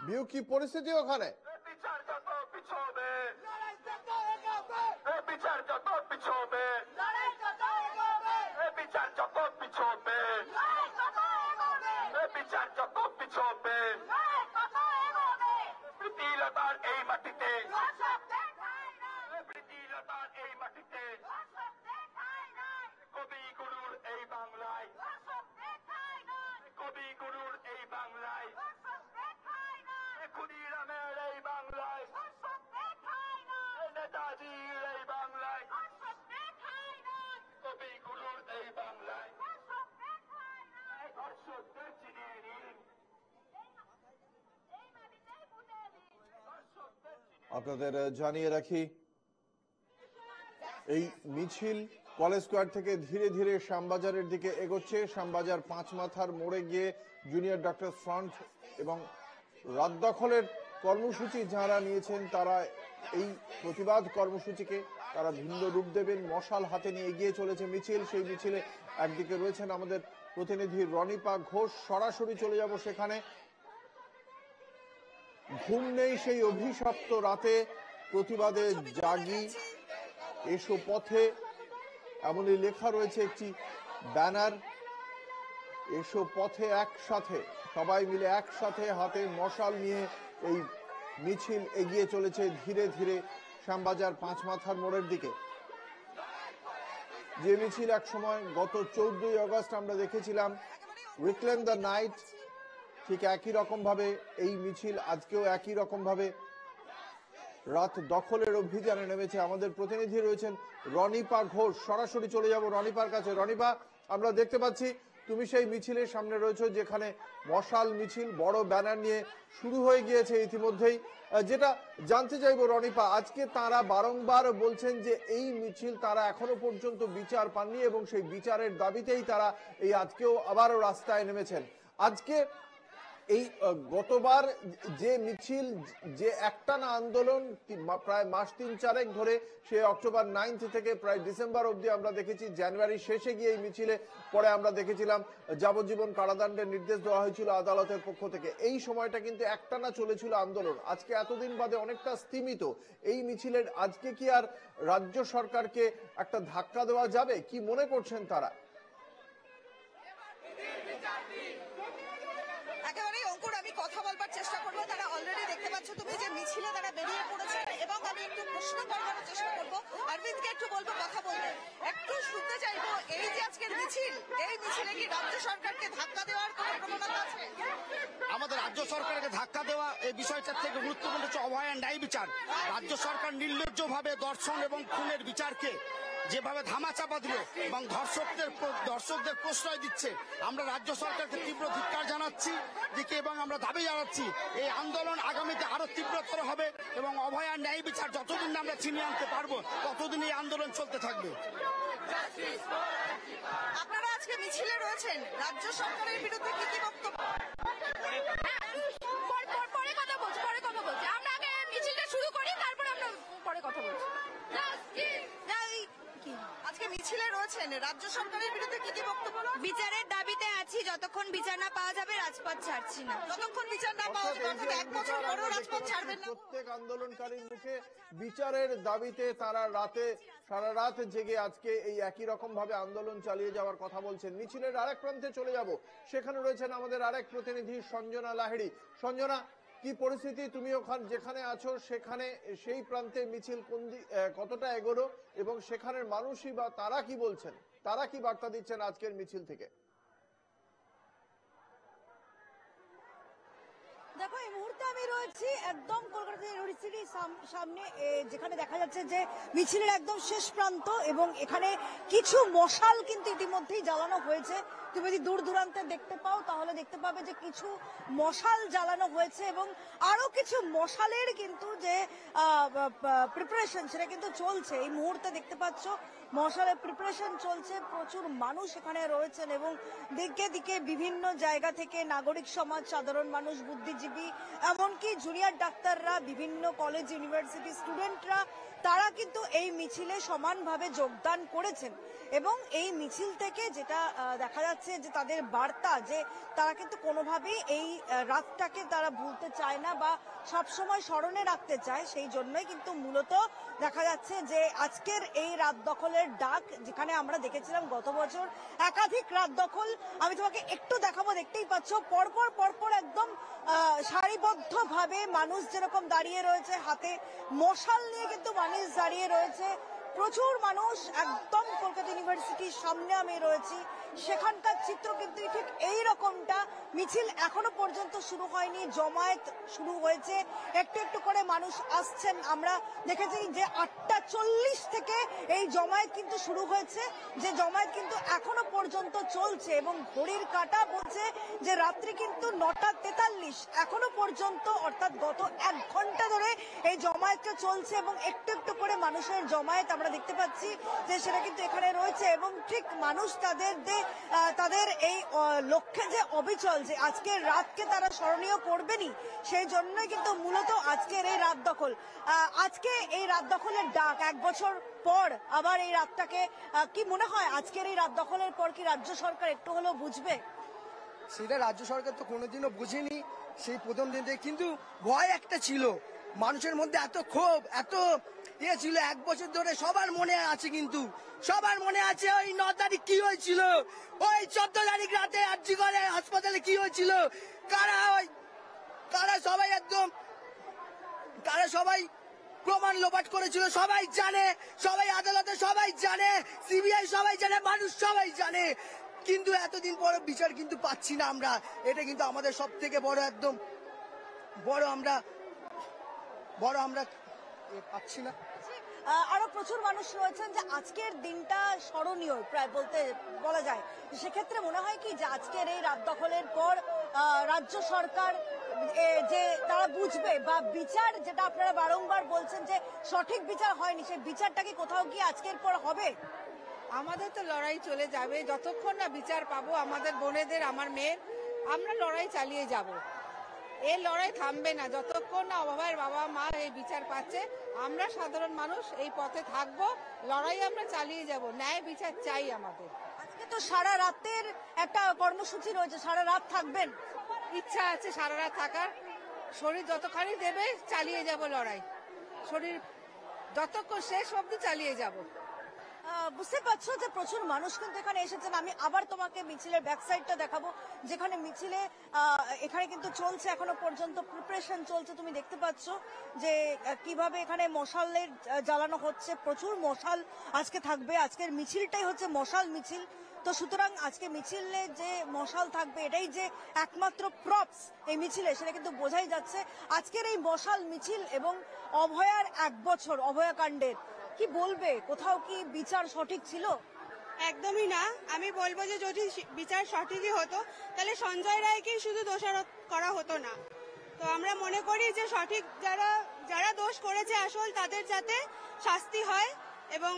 বিউ, কি পরিস্থিতি ওখানে? আপনাদের জানিয়ে রাখি, এই মিছিল কলেজ স্কোয়ার থেকে ধীরে ধীরে শ্যামবাজারের দিকে এগোচ্ছে। শ্যামবাজার 5 মাথার মোড়ে গিয়ে জুনিয়র ডক্টর ফ্রন্ট এবং রাত দখলের কর্মসূচি যারা নিয়েছেন তারা এই প্রতিবাদ কর্মসূচিকে তারা ভিন্ন রূপ দেবেন। মশাল হাতে নিয়ে এগিয়ে চলেছে মিছিল। সেই মিছিলে একদিকে রয়েছেন আমাদের প্রতিনিধি রনিপা ঘোষ। সরাসরি চলে যাব সেখানে। ঘুম নেই সেই অভিশপ্ত রাতে, প্রতিবাদে জাগি, এসো পথে, এমনই লেখা রয়েছে একটি ব্যানার। এসো পথে একসাথে, সবাই মিলে একসাথে হাতে মশাল নিয়ে এই মিছিল এগিয়ে চলেছে ধীরে ধীরে শ্যামবাজার পাঁচ মাথার মোড়ের দিকে। যে মিছিল এক সময় গত 14ই আগস্ট আমরা দেখেছিলাম রিক্লেম দ্য নাইট, ঠিক একই রকম ভাবে এই মিছিল আজকেও একই রকম ভাবে রাত দখলের অভিযানে নেমেছে। আমাদের প্রতিনিধি রয়েছেন রনিপা ঘোষ, সরাসরি চলে যাব রনিপার কাছে। রনিপা, আমরা দেখতে পাচ্ছি তুমি সেই মিছিলের সামনে রয়েছে, যেখানে মশাল মিছিল বড় ব্যানার নিয়ে শুরু হয়ে গিয়েছে ইতিমধ্যেই। যেটা জানতে চাইবো রনিপা, আজকে তারা বারংবার বলছেন যে এই মিছিল তারা এখনো পর্যন্ত বিচার পাননি এবং সেই বিচারের দাবিতেই তারা এই আজকেও আবারও রাস্তায় নেমেছেন। আজকে এই গতবার যে মিছিল, যে একটানা আন্দোলন প্রায় মাস 3-4 ধরে, সে অক্টোবর 9 থেকে প্রায় ডিসেম্বর অবধি আমরা দেখেছি, জানুয়ারি শেষে গিয়ে এই মিছিলে পরে আমরা দেখেছিলাম যাবজ্জীবন কারাদণ্ডের নির্দেশ দেওয়া হয়েছিল আদালতের পক্ষ থেকে। এই সময়টা কিন্তু একটানা চলেছিল আন্দোলন। আজকে এতদিন বাদে অনেকটা স্তিমিত এই মিছিলের। আজকে কি আর রাজ্য সরকারকে একটা ধাক্কা দেওয়া যাবে, কি মনে করছেন তারা? কথা বলবার চেষ্টা করবো। তারা অলরেডি দেখতে পাচ্ছ তুমি যে মিছিলে তারা বেরিয়ে পড়েছেন এবং আমি একটু প্রশ্ন করবার চেষ্টা করবো। অরবিন্দকে একটু বলবো কথা বলবে, একটু শুনতে চাইবো এই যে আজকের মিছিল, এই মিছিলে কি রাজ্য সরকারকে ধাক্কা দেওয়ার কোনো প্রবণতা আছে? আমাদের রাজ্য সরকারকে ধাক্কা দেওয়া এই বিষয়টার থেকে গুরুত্বপূর্ণ হচ্ছে অভয় আর ন্যায় বিচার। রাজ্য সরকার নির্লজ্জভাবে দর্শন এবং খুনের বিচারকে যেভাবে ধামাচাপা দিল এবং দর্শকদের প্রশ্রয় দিচ্ছে, আমরা রাজ্য সরকারকে তীব্র ধিক্কার জানাচ্ছি এবং আমরা দাবি জানাচ্ছি এই আন্দোলন আগামীতে আরো তীব্রতর হবে এবং অভয় আর ন্যায় বিচার যতদিন না আমরা ছিনিয়ে আনতে পারবো ততদিন এই আন্দোলন চলতে থাকবে। আপনারা আজকে মিছিলে রয়েছেন, রাজ্য সরকারের বিরুদ্ধে কি কি বক্তব্য? পরে কথা বলছি, আমরা আগে মিছিলটা শুরু করি, তারপরে আমরা পরে কথা বলছি। আজকে মিছিলে রয়েছেন, রাজ্য সরকারের বিরুদ্ধে কি কি বক্তব্য? বিচারের দাবিতে আছি, যতক্ষণ বিচার না পাওয়া যাবে রাজপথ ছাড়ছি না। যতক্ষণ বিচার না পাওয়া যাবে, অর্থাৎ 1 বছর পরেও রাজপথ ছাড়বেন না। প্রত্যেক আন্দোলনকারীর মুখে বিচারের দাবিতে তারা সারা রাত জেগে আজকে এই একই রকম ভাবে আন্দোলন চালিয়ে যাওয়ার কথা বলছেন। মিছিলের আরেক প্রান্তে চলে যাব, সেখানে রয়েছেন আমাদের আরেক প্রতিনিধি সঞ্জনা লাহিড়ী। সঞ্জনা, কি পরিস্থিতি? তুমি ওখানে যেখানে আছো সেখানে সেই প্রান্তে মিছিল কতটা এগোলো এবং সেখানের মানুষই বা তারা কি বলছেন, তারা কি বার্তা দিচ্ছেন আজকের মিছিল থেকে? দেখো, এই মুহূর্তে আমি রয়েছি একদম কলকাতা ইউনিভার্সিটির সামনে, যেখানে দেখা যাচ্ছে যে মিছিলের একদম শেষ প্রান্ত এবং এখানে কিছু মশাল কিন্তু ইতিমধ্যেই জ্বালানো হয়েছে। তুমি যদি দূর দূরান্তে দেখতে পাও তাহলে দেখতে পাবে যে কিছু মশাল জ্বালানো হয়েছে এবং আরো কিছু মশালের কিন্তু যে প্রিপারেশন সেটা কিন্তু চলছে। এই মুহূর্তে দেখতে পাচ্ছ মশালের প্রিপারেশন চলছে, প্রচুর মানুষ এখানে রয়েছেন এবং দিকে দিকে বিভিন্ন জায়গা থেকে নাগরিক সমাজ, সাধারণ মানুষ, বুদ্ধিজীবী, এমনকি জুনিয়র ডাক্তাররা, বিভিন্ন কলেজ ইউনিভার্সিটি স্টুডেন্টরা, তারা কিন্তু এই মিছিলে সমানভাবে যোগদান করেছেন এবং এই মিছিল থেকে যেটা দেখা যাচ্ছে যে তাদের বার্তা, যে তারা কিন্তু কোনোভাবেই এই রাতটাকে তারা ভুলতে চায় না বা সবসময় স্মরণে রাখতে চায়। সেই জন্যই কিন্তু মূলত দেখা যাচ্ছে যে আজকের এই রাত দখলের ডাক, যেখানে আমরা দেখেছিলাম গত বছর একাধিক রাত দখল। আমি তোমাকে একটু দেখাবো, দেখতেই পাচ্ছ পরপর একদম সারিবদ্ধভাবে মানুষ যেরকম দাঁড়িয়ে রয়েছে, হাতে মশাল নিয়ে কিন্তু মানুষ দাঁড়িয়ে রয়েছে। প্রচুর মানুষ একদম কলকাতা ইউনিভার্সিটির সামনে আমি রয়েছি, সেখানকার চিত্র কিন্তু ঠিক এই রকমটা। মিছিল এখনো পর্যন্ত শুরু হয়নি, জমায়েত শুরু হয়েছে, একটু একটু করে মানুষ আসছেন। আমরা দেখেছি যে 8:40 থেকে এই জমায়েত কিন্তু শুরু হয়েছে, যে জমায়েত কিন্তু এখনো পর্যন্ত চলছে এবং ঘড়ির কাঁটা বলছে যে রাত্রি কিন্তু 9:43 এখনো পর্যন্ত, অর্থাৎ গত 1 ঘন্টা ধরে এই জমায়েতটা চলছে এবং একটু একটু করে মানুষের জমায়েত আমরা দেখতে পাচ্ছি যে সেটা কিন্তু এখানে রয়েছে এবং ঠিক মানুষ তাদের এই লক্ষ্যে যে অবিচল, যে আজকের রাতকে তারা স্মরণীয় করবেনই, সেই জন্যই কিন্তু মূলত আজকের এই রাত দখল। আজকে এই রাত দখলের ডাক 1 বছর পর আবার এই রাতটাকে, কি মনে হয় আজকের এই রাত দখলের পর কি রাজ্য সরকার একটু হলেও বুঝবে? সেটা রাজ্য সরকার তো কোনোদিনও বুঝেনি সেই প্রথম দিন থেকে, কিন্তু ভয় একটা ছিল মানুষের মধ্যে, এত ক্ষোভ, এত ছিল 1 বছর ধরে সবার মনে আছে, কিন্তু সবার মনে আছে ওই 9 তারিখ কি হয়েছিল, ওই 14 তারিখ রাতে আরজি করে হাসপাতালে কি হয়েছিল, তারা সবাই প্রমাণ লোপাট করেছিল, সবাই জানে, সবাই আদালতে সবাই জানে, সিবিআই সবাই জানে, মানুষ সবাই জানে, কিন্তু এতদিন পর বিচার কিন্তু পাচ্ছি না আমরা। এটা কিন্তু আমাদের সব থেকে বড় একদম বড় আমরা পাচ্ছি না। আরো প্রচুর মানুষ রয়েছেন যে আজকের দিনটা স্মরণীয় প্রায় বলা যায়। সেক্ষেত্রে মনে হয় কি যে আজকের এই রাত দখলের পর রাজ্য সরকার যে তারা বুঝবে বা বিচার, যেটা আপনারা বারংবার বলছেন যে সঠিক বিচার হয়নি, সেই বিচারটা কি কোথাও গিয়ে আজকের পর হবে? আমাদের তো লড়াই চলে যাবে যতক্ষণ না বিচার পাবো আমাদের বোনেদের, আমার মেয়ের, আমরা লড়াই চালিয়ে যাব। এই লড়াই থামবে না যতক্ষণ না অভয়ের বাবা মা এই বিচার পাচ্ছে। আমরা সাধারণ মানুষ এই পথে থাকবো, লড়াই আমরা চালিয়ে যাব, ন্যায় বিচার চাই আমাদের। আজকে তো সারা রাতের একটা কর্মসূচি রয়েছে, সারা রাত থাকবেন? ইচ্ছা আছে সারা রাত থাকার, শরীর যতখানি দেবে চালিয়ে যাব লড়াই, শরীর যতক্ষণ শেষ অবধি চালিয়ে যাব। বুঝতে পারছো যে প্রচুর মানুষ কিন্তু এখানে এসেছেন। আমি আবার তোমাকে মিছিলের ব্যাক সাইডটা দেখাবো, যেখানে মিছিলে এখানে কিন্তু চলছে, এখনো পর্যন্ত প্রিপারেশন চলছে। তুমি দেখতে পাচ্ছ যে কিভাবে এখানে মশালের জ্বালানো হচ্ছে, প্রচুর মশাল আজকে থাকবে। আজকের মিছিলটাই হচ্ছে মশাল মিছিল। তো সুতরাং আজকে মিছিলে যে মশাল থাকবে, এটাই যে একমাত্র প্রপস এই মিছিলে, সেটা কিন্তু বোঝাই যাচ্ছে। আজকের এই মশাল মিছিল এবং অভয়ার 1 বছর অভয়াকাণ্ডের কি বলবে, কোথাও কি বিচার সঠিক ছিল? একদমই না। আমি বলবো যে যদি বিচার সঠিকই হতো তাহলে সঞ্জয় রায়কেই শুধু দোষারোপ করা হতো না। তো আমরা মনে করি যে সঠিক যারা দোষ করেছে আসল, তাদের যাতে শাস্তি হয় এবং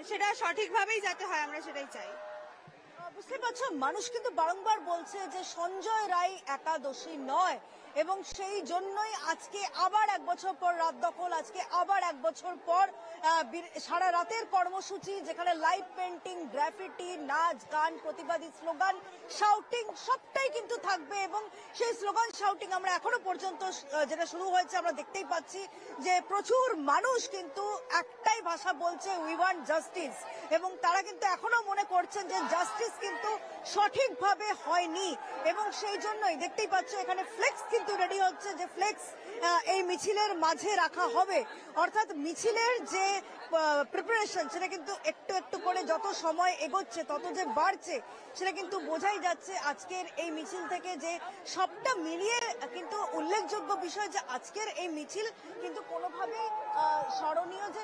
সেটা সঠিকভাবেই যাতে হয়, আমরা সেটাই চাই। বুঝতে পারছো, মানুষ কিন্তু বারংবার বলছে যে সঞ্জয় রায় একা দোষী নয়, এবং সেই জন্যই আজকে আবার 1 বছর পর রাত দখল, আজকে আবার 1 বছর পর সারা রাতের কর্মসূচি, যেখানে লাইভ পেন্টিং, গ্রাফিটি, নাচ গান, প্রতিবাদী স্লোগান, শাউটিং সবটাই কিন্তু থাকবে। এবং সেই স্লোগান শাউটিং আমরা এখনো পর্যন্ত যেটা শুরু হয়েছে আমরা দেখতেই পাচ্ছি যে প্রচুর মানুষ কিন্তু একটাই ভাষা বলছে, উই ওয়ান্ট জাস্টিস, এবং তারা কিন্তু এখনো মনে করছেন যে জাস্টিস কিন্তু সঠিকভাবে হয়নি। এবং সেই জন্যই দেখতেই পাচ্ছ এখানে ফ্লেক্স কিন্তু রেডি হচ্ছে, যে ফ্লেক্স এই মিছিলের মাঝে রাখা হবে। অর্থাৎ মিছিলের যে প্রিপারেশন সেটা কিন্তু একটু একটু করে যত সময় এগোচ্ছে তত যে বাড়ছে, সেটা কিন্তু বোঝাই যাচ্ছে আজকের এই মিছিল থেকে। যে সবটা মিলিয়ে কিন্তু উল্লেখযোগ্য বিষয় যে আজকের এই মিছিল কিন্তু কোনোভাবেই স্মরণীয় যে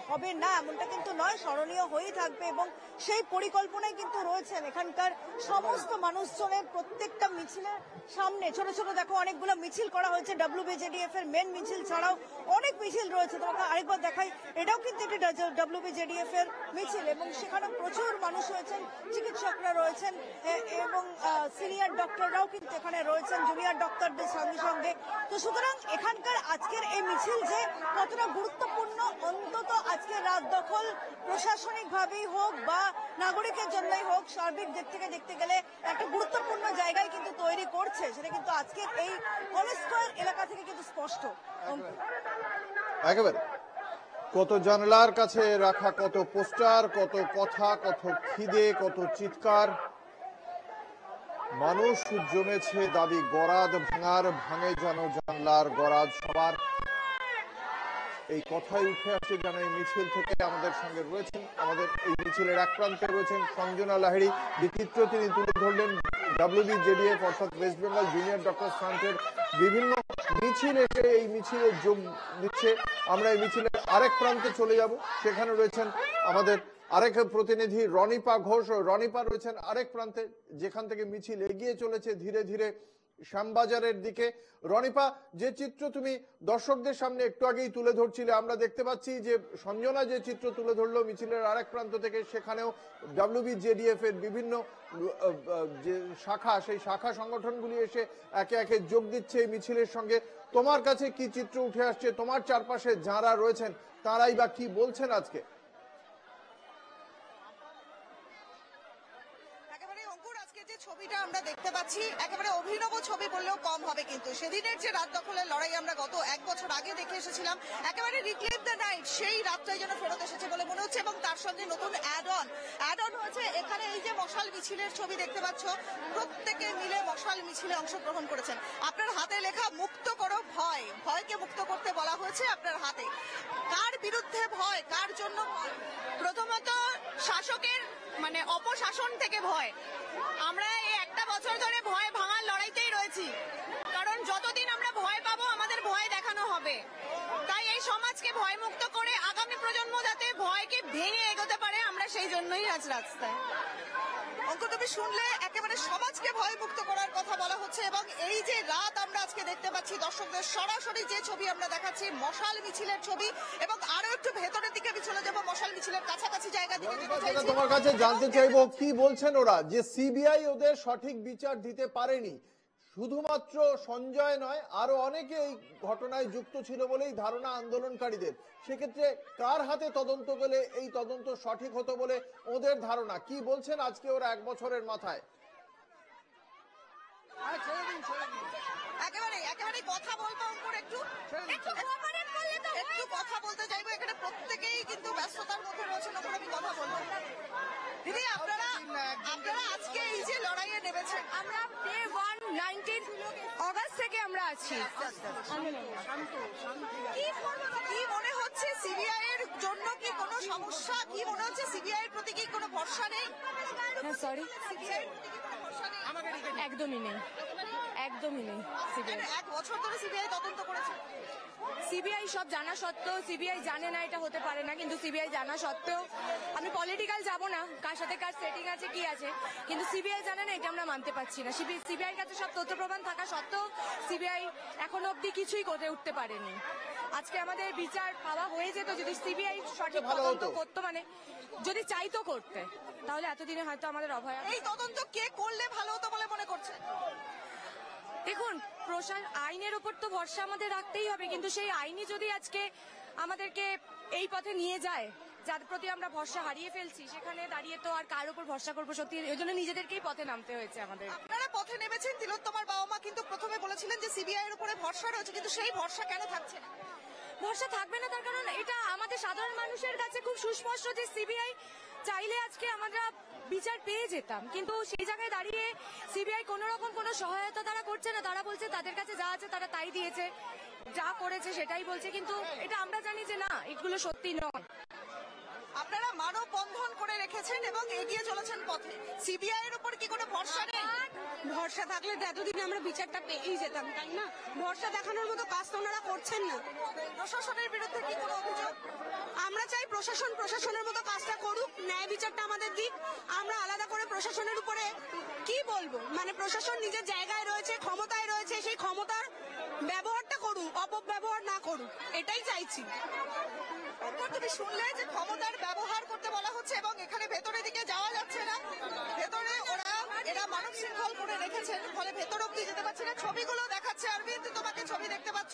হবে না এমনটা কিন্তু নয়, স্মরণীয় হয়েই থাকবে। এবং সেই পরিকল্পনায় কিন্তু রয়েছেন এখানকার সমস্ত মানুষজনের। প্রত্যেকটা মিছিলের সামনে ছোট ছোট দেখো অনেকগুলো মিছিল করা হয়েছে, WBJDF এর মেন মিছিল ছাড়াও অনেক মিছিল রয়েছে। তোমাকে আরেকবার দেখাই, এটাও কিন্তু একটি WBJDF এর মিছিল, এবং সেখানে প্রচুর মানুষ রয়েছেন, চিকিৎসকরা রয়েছেন এবং সিনিয়র ডক্টররাও কিন্তু এখানে রয়েছেন, জুনিয়র ডক্টরদের সঙ্গে সঙ্গে। তো সুতরাং এখানকার আজকের এই মিছিল যে কতটা গুরুত্বপূর্ণ, অন্তত আজকের রাত দখল প্রশাসনিক ভাবেই হোক বা নাগরিকের জন্যই হোক, সার্বিক দিক থেকে দেখতে গেলে একটা গুরুত্বপূর্ণ জায়গায় কিন্তু তৈরি করছে, সেটা কিন্তু আজকের এই কলেজ স্কয়ার এলাকা থেকে কিন্তু স্পষ্ট। একেবারে কত জানলার কাছে রাখা কত পোস্টার, কত কথা, কত খিদে, কত চিৎকার, মানুষ জমেছে দাবি গরাদ ভাঙার, ভাঙে যেন জানলার গরাদ সবার। এই কথাই উঠে আসে যেন এই মিছিল থেকে। আমাদের সঙ্গে রয়েছেন, আমাদের এই মিছিলের এক প্রান্তে রয়েছেন সঞ্জনা লাহিড়ী। বিচিত্র তিনি তুলে ধরলেন WBJDF অর্থাৎ ওয়েস্ট বেঙ্গল জুনিয়র ডক্টর ফ্রন্টের বিভিন্ন মিছিল এসে এই মিছিলে যোগ দিচ্ছে। আমরা এই মিছিলের আরেক প্রান্তে চলে যাব, সেখানে রয়েছেন আমাদের আরেক প্রতিনিধি রনিপা ঘোষ। রনিপা রয়েছেন আরেক প্রান্তে, যেখান থেকে মিছিল এগিয়ে চলেছে ধীরে ধীরে শ্যামবাজারের দিকে। রনিপা, যে চিত্র তুমি দর্শকদের সামনে একটু আগেই তুলে ধরছিলে, আমরা দেখতে পাচ্ছি যে সঞ্জনা যে চিত্র তুলে ধরলো মিছিলের আরেক প্রান্ত থেকে, সেখানেও WBJDF এর বিভিন্ন যে শাখা, সেই শাখা সংগঠনগুলি এসে একে একে যোগ দিচ্ছে এই মিছিলের সঙ্গে। তোমার কাছে কি চিত্র উঠে আসছে? তোমার চারপাশে যারা রয়েছেন তারাই বা কি বলছেন আজকে? ছবিটা আমরা দেখতে পাচ্ছি একেবারে অভিনব ছবি বললেও কম হবে, কিন্তু সেদিনের যে রাত দখলের লড়াই আমরা গত 1 বছর আগে দেখে এসেছিলাম, একেবারে রিক্লেম দ্য নাইট, সেই রাতটাই যেন ফেরত এসেছে বলে মনে হচ্ছে। এবং তার সঙ্গে নতুন অ্যাড অন হয়েছে। এখানে এই যে মশাল মিছিলের ছবি দেখতে পাচ্ছ, প্রত্যেকে মিলে মশাল মিছিলে অংশগ্রহণ করেছেন। আপনার হাতে লেখা মুক্ত করো ভয়, ভয়কে মুক্ত করতে বলা হয়েছে আপনার হাতে। কার বিরুদ্ধে ভয়, কার জন্য ভয়? প্রথমত শাসকের মানে অপশাসন থেকে ভয়। আমরা এই একটা বছর ধরে ভয় ভাঙার লড়াইতেই রয়েছি, কারণ যতদিন আমরা ভয় পাবো আমাদের ভয় দেখানো হবে। তাই এই সমাজকে ভয় মুক্ত করে আগামী প্রজন্ম যাতে ভয়কে ভেঙে এগোতে পারে, আমরা সেই জন্যই আজ রাস্তায়। অঙ্ক তুমি শুনলে একেবারে সমাজকে ভয় মুক্ত করার কথা বলা হচ্ছে। এবং এই যে রাত আমরা আজকে দেখতে পাচ্ছি, দর্শকদের সরাসরি যে ছবি আমরা দেখাচ্ছি মশাল মিছিলের ছবি, এবং আরো একটু ভেতরের দিকে আমি চলে যাবো, মশাল মিছিলের কাছাকাছি জায়গা দিকে যেতে চাইছি। তোমার কাছে জানতে চাইবো কি বলছেন ওরা, যে সিবিআই ওদের সঠিক বিচার দিতে পারেনি, শুধুমাত্র সঞ্জয় নয় আরো অনেকে এই ঘটনায় যুক্ত ছিল বলেই ধারণা আন্দোলনকারীদের। সেক্ষেত্রে কার হাতে তদন্ত গেলে এই তদন্ত সঠিক হতো বলে ওদের ধারণা, কি বলছেন আজকে ওরা 1 বছরের মাথায়? একেবারে কথা বলবো একটু কথা বলতে চাইবো। এখানে প্রত্যেকেই কিন্তু ব্যস্ততার মধ্যে রয়েছেন, ওপর আমি কথা বলবো। দিদি, আপনারা আজকে এই যে লড়াইয়ে নেমেছেন, আমরা ডে 1 19 অগস্ট থেকে আমরা আছি। কি মনে হচ্ছে সিবিআই এর জন্য কি কোনো সমস্যা? কি মনে হচ্ছে সিবিআই এর প্রতি কি কোনো ভরসা নেই? সরি, সিবিআই এর প্রতি কি কোনো ভরসা নেই? একদমই নেই, একদমই নেই। সিবিআই 1 বছর ধরে সিবিআই তদন্ত করেছে। সিবিআই সব জানা সত্ত্বেও, সিবিআই জানে না এটা হতে পারে না, কিন্তু সিবিআই জানা সত্ত্বেও, আমি পলিটিক্যাল যাব না কার সাথে কার সেটিং আছে কি আছে, কিন্তু সিবিআই জানে না এটা আমরা মানতে পারছি না। সিবিআই কাছে সব তথ্য প্রমাণ থাকা সত্ত্বেও সিবিআই এখনো অব্দি কিছুই করে উঠতে পারেনি। আজকে আমাদের বিচার পাওয়া হয়ে যেত যদি সিবিআই সঠিক তদন্ত করতো, মানে যদি চাইতো করতে, তাহলে এতদিনে হয়তো আমাদের অভয়। এই তদন্ত কে করলে ভালো হতো বলে মনে করছেন? দেখুন, আইনের উপর তো ভরসা আমাদের রাখতেই হবে, কিন্তু সেই আইনই যদি আজকে আমাদেরকে এই পথে নিয়ে যায় যার প্রতি আমরা ভরসা হারিয়ে ফেলছি, সেখানে দাঁড়িয়ে তো আর কার উপর ভরসা করবো? সত্যি এই জন্য নিজেদেরকেই পথে নামতে হয়েছে আমাদের। আপনারা পথে নেমেছেন, তিলোত্তমার বাবা মা কিন্তু প্রথমে বলেছিলেন যে সিবিআই এর উপরে ভরসা রয়েছে, কিন্তু সেই ভরসা কেন থাকছে না? ভরসা থাকবে না তার কারণ এটা আমাদের সাধারণ মানুষের কাছে খুব সুস্পষ্ট যে সিবিআই চাইলে আজকে আমরা বিচার পেয়ে যেতাম, কিন্তু সেই জায়গায় দাঁড়িয়ে সিবিআই কোন রকম কোনো সহায়তা তারা করছে না। তারা বলছে তাদের কাছে যা আছে তারা তাই দিয়েছে, যা করেছে সেটাই বলছে, কিন্তু এটা আমরা জানি যে না, এগুলো সত্যি নয়। আপনারা মানববন্ধন করে রেখেছেন এবং এগিয়ে চলেছেন পথে, সিবিআই এর উপর কি কোনো ভরসা নেই? ভরসা থাকলে তো এতদিন আমরা বিচারটা পেয়েই যেতাম, তাই না? ভরসা দেখানোর মতো কাজ তো ওনারা করছেন না। প্রশাসনের বিরুদ্ধে কি কোনো অভিযোগ? আমরা চাই প্রশাসনের মতো কাজটা করুক, ন্যায় বিচারটা আমাদের দিক। আমরা আলাদা করে প্রশাসনের উপরে কি বলবো, মানে প্রশাসন নিজের জায়গায় রয়েছে, ক্ষমতায় রয়েছে, সেই ক্ষমতার ব্যবহারটা করুক, অপব্যবহার না করুক, এটাই চাইছি। তুমি শুনলে যে ক্ষমতার ব্যবহার করতে বলা হচ্ছে এবং এখানে ভেতরের দিকে যাওয়া যাচ্ছে না, ভেতরে এরা মানব শৃঙ্খল করে রেখেছেন, ফলে ভেতর অব্দি যেতে পারছে না। ছবিগুলো দেখাচ্ছে অরবিন্দ, তোমাকে ছবি দেখতে পাচ্ছ,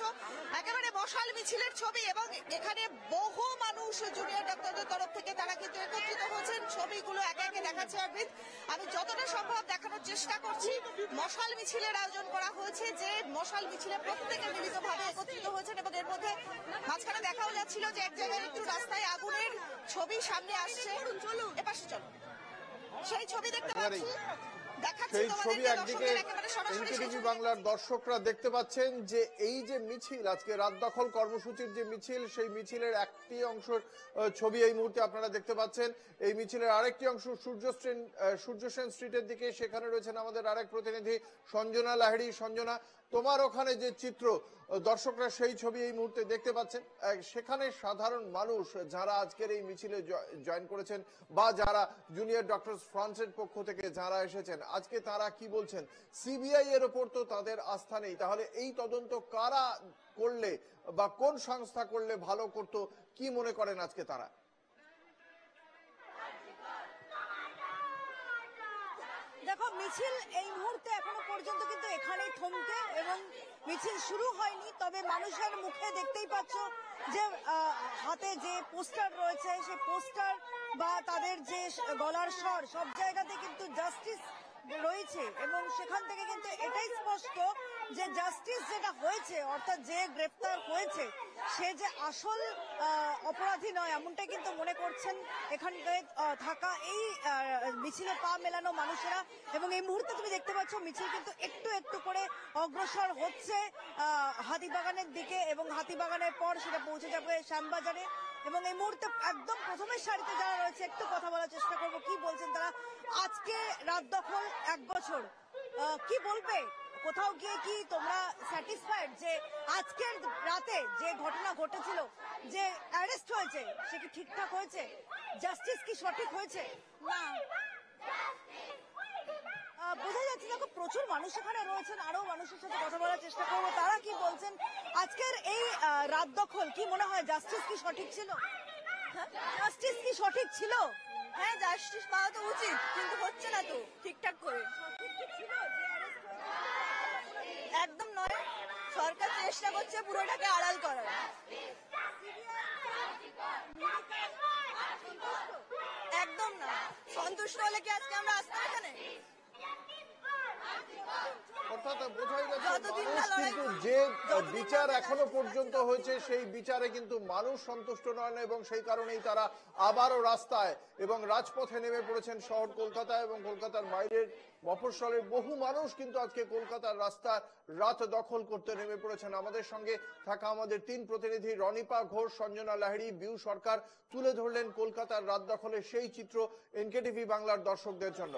একেবারে মশাল মিছিলের ছবি, এবং এখানে বহু মানুষ জুনিয়র ডাক্তারদের তরফ থেকে তারা কিন্তু একত্রিত হয়েছেন। ছবিগুলো একে একে দেখাচ্ছে অরবিন্দ, আমি যতটা সম্ভব দেখানোর চেষ্টা করছি। মশাল মিছিলের আয়োজন করা হয়েছে, যে মশাল মিছিলে প্রত্যেকে মিলিতভাবে একত্রিত হয়েছেন, এবং এর মধ্যে মাঝখানে দেখাও যাচ্ছিল যে এক জায়গায় একটু রাস্তায় আগুনের ছবি সামনে আসছে। এপাশে চলো, সেই ছবি দেখতে পাচ্ছি। সেই ছবি একদিকে এনটিভি বাংলার দর্শকরা দেখতে পাচ্ছেন যে এই যে মিছিল, আজকে রাত দখল কর্মসূচির যে মিছিল, সেই মিছিলের একটি অংশের ছবি এই মুহূর্তে আপনারা দেখতে পাচ্ছেন। এই মিছিলের আরেকটি অংশ সূর্য সেন স্ট্রিটের দিকে, সেখানে রয়েছেন আমাদের আরেক প্রতিনিধি সঞ্জনা লাহিড়ী। সঞ্জনা, তোমার ওখানে যে চিত্র, দর্শকরা সেই ছবি এই মুহূর্তে দেখতে পাচ্ছেন। সেখানে সাধারণ মানুষ যারা আজকের এই মিছিলে জয়েন করেছেন বা যারা জুনিয়র ডক্টরস ফ্রান্সের পক্ষ থেকে যারা এসেছেন, আজকে তারা কি বলছেন? সিবিআই এর ওপর তো তাদের আস্থা নেই, তাহলে এই তদন্ত কারা করলে বা কোন সংস্থা করলে ভালো করতো, কি মনে করেন আজকে তারা? দেখো, মিছিল এই মুহূর্তে এখনো পর্যন্ত কিন্তু এখানেই থমকে এবং মিছিল শুরু হয়নি। তবে মানুষের মুখে দেখতেই পাচ্ছ যে হাতে যে পোস্টার রয়েছে, সেই পোস্টার বা তাদের যে গলার স্বর, সব জায়গাতে কিন্তু জাস্টিস রয়েছে এবং সেখান থেকে কিন্তু এটাই স্পষ্ট যে জাস্টিস যেটা হয়েছে, অর্থাৎ যে গ্রেফতার হয়েছে সে যে আসল অপরাধী নয়, এমনটাই কিন্তু মনে করছেন এখানকার থাকা এই মিছিলে পা মেলানো মানুষেরা। এবং এই মুহূর্তে তুমি দেখতে পাচ্ছ মিছিল কিন্তু একটু একটু করে অগ্রসর হচ্ছে হাতিবাগানের দিকে এবং হাতিবাগানের পর সেটা পৌঁছে যাবে শ্যামবাজারে। এবং এই মুহূর্তে একদম প্রথমের সারিতে যারা রয়েছে একটু কথা বলার চেষ্টা করবো, কি বলছেন তারা। আজকে রাত দখল 1 বছর, কি বলবে? কোথাও গিয়ে কি তোমরা স্যাটিসফাইড যে আজকের রাতে যে ঘটনা ঘটেছিল, যে অ্যারেস্ট হয়েছে সে কি ঠিকঠাক হয়েছে? জাস্টিস কি সঠিক হয়েছে? না, বোঝা যাচ্ছে দেখো প্রচুর মানুষ এখানে রয়েছেন, আরো মানুষের সাথে কথা বলার চেষ্টা করবো, তারা কি বলছেন। আজকের এই রাত দখল কি মনে হয় জাস্টিস কি সঠিক ছিল? জাস্টিস কি সঠিক ছিল? হ্যাঁ, জাস্টিস পাওয়া তো উচিত, কিন্তু হচ্ছে না তো ঠিকঠাক করে। একদম নয়, সরকার চেষ্টা করছে পুরোটাকে আড়াল করার। একদম না, সন্তুষ্ট হলে কি আজকে আমরা আসতাম এখানে? অর্থাৎ বোঝাই যাচ্ছে মানুষ কিন্তু যে বিচার এখনো পর্যন্ত হয়েছে সেই বিচারে কিন্তু মানুষ সন্তুষ্ট নয় না, এবং সেই কারণেই তারা আবারও রাস্তায় এবং রাজপথে নেমে পড়েছেন শহর কলকাতা এবং কলকাতার বাইরের মফস্বলের বহু মানুষ কিন্তু আজকে কলকাতার রাস্তা রাত দখল করতে নেমে পড়েছেন। আমাদের সঙ্গে থাকা আমাদের 3 প্রতিনিধি রনিপা ঘোষ, সঞ্জনা লাহিড়ী, বিউ সরকার তুলে ধরলেন কলকাতার রাত দখলের সেই চিত্র এনকেটিভি বাংলার দর্শকদের জন্য।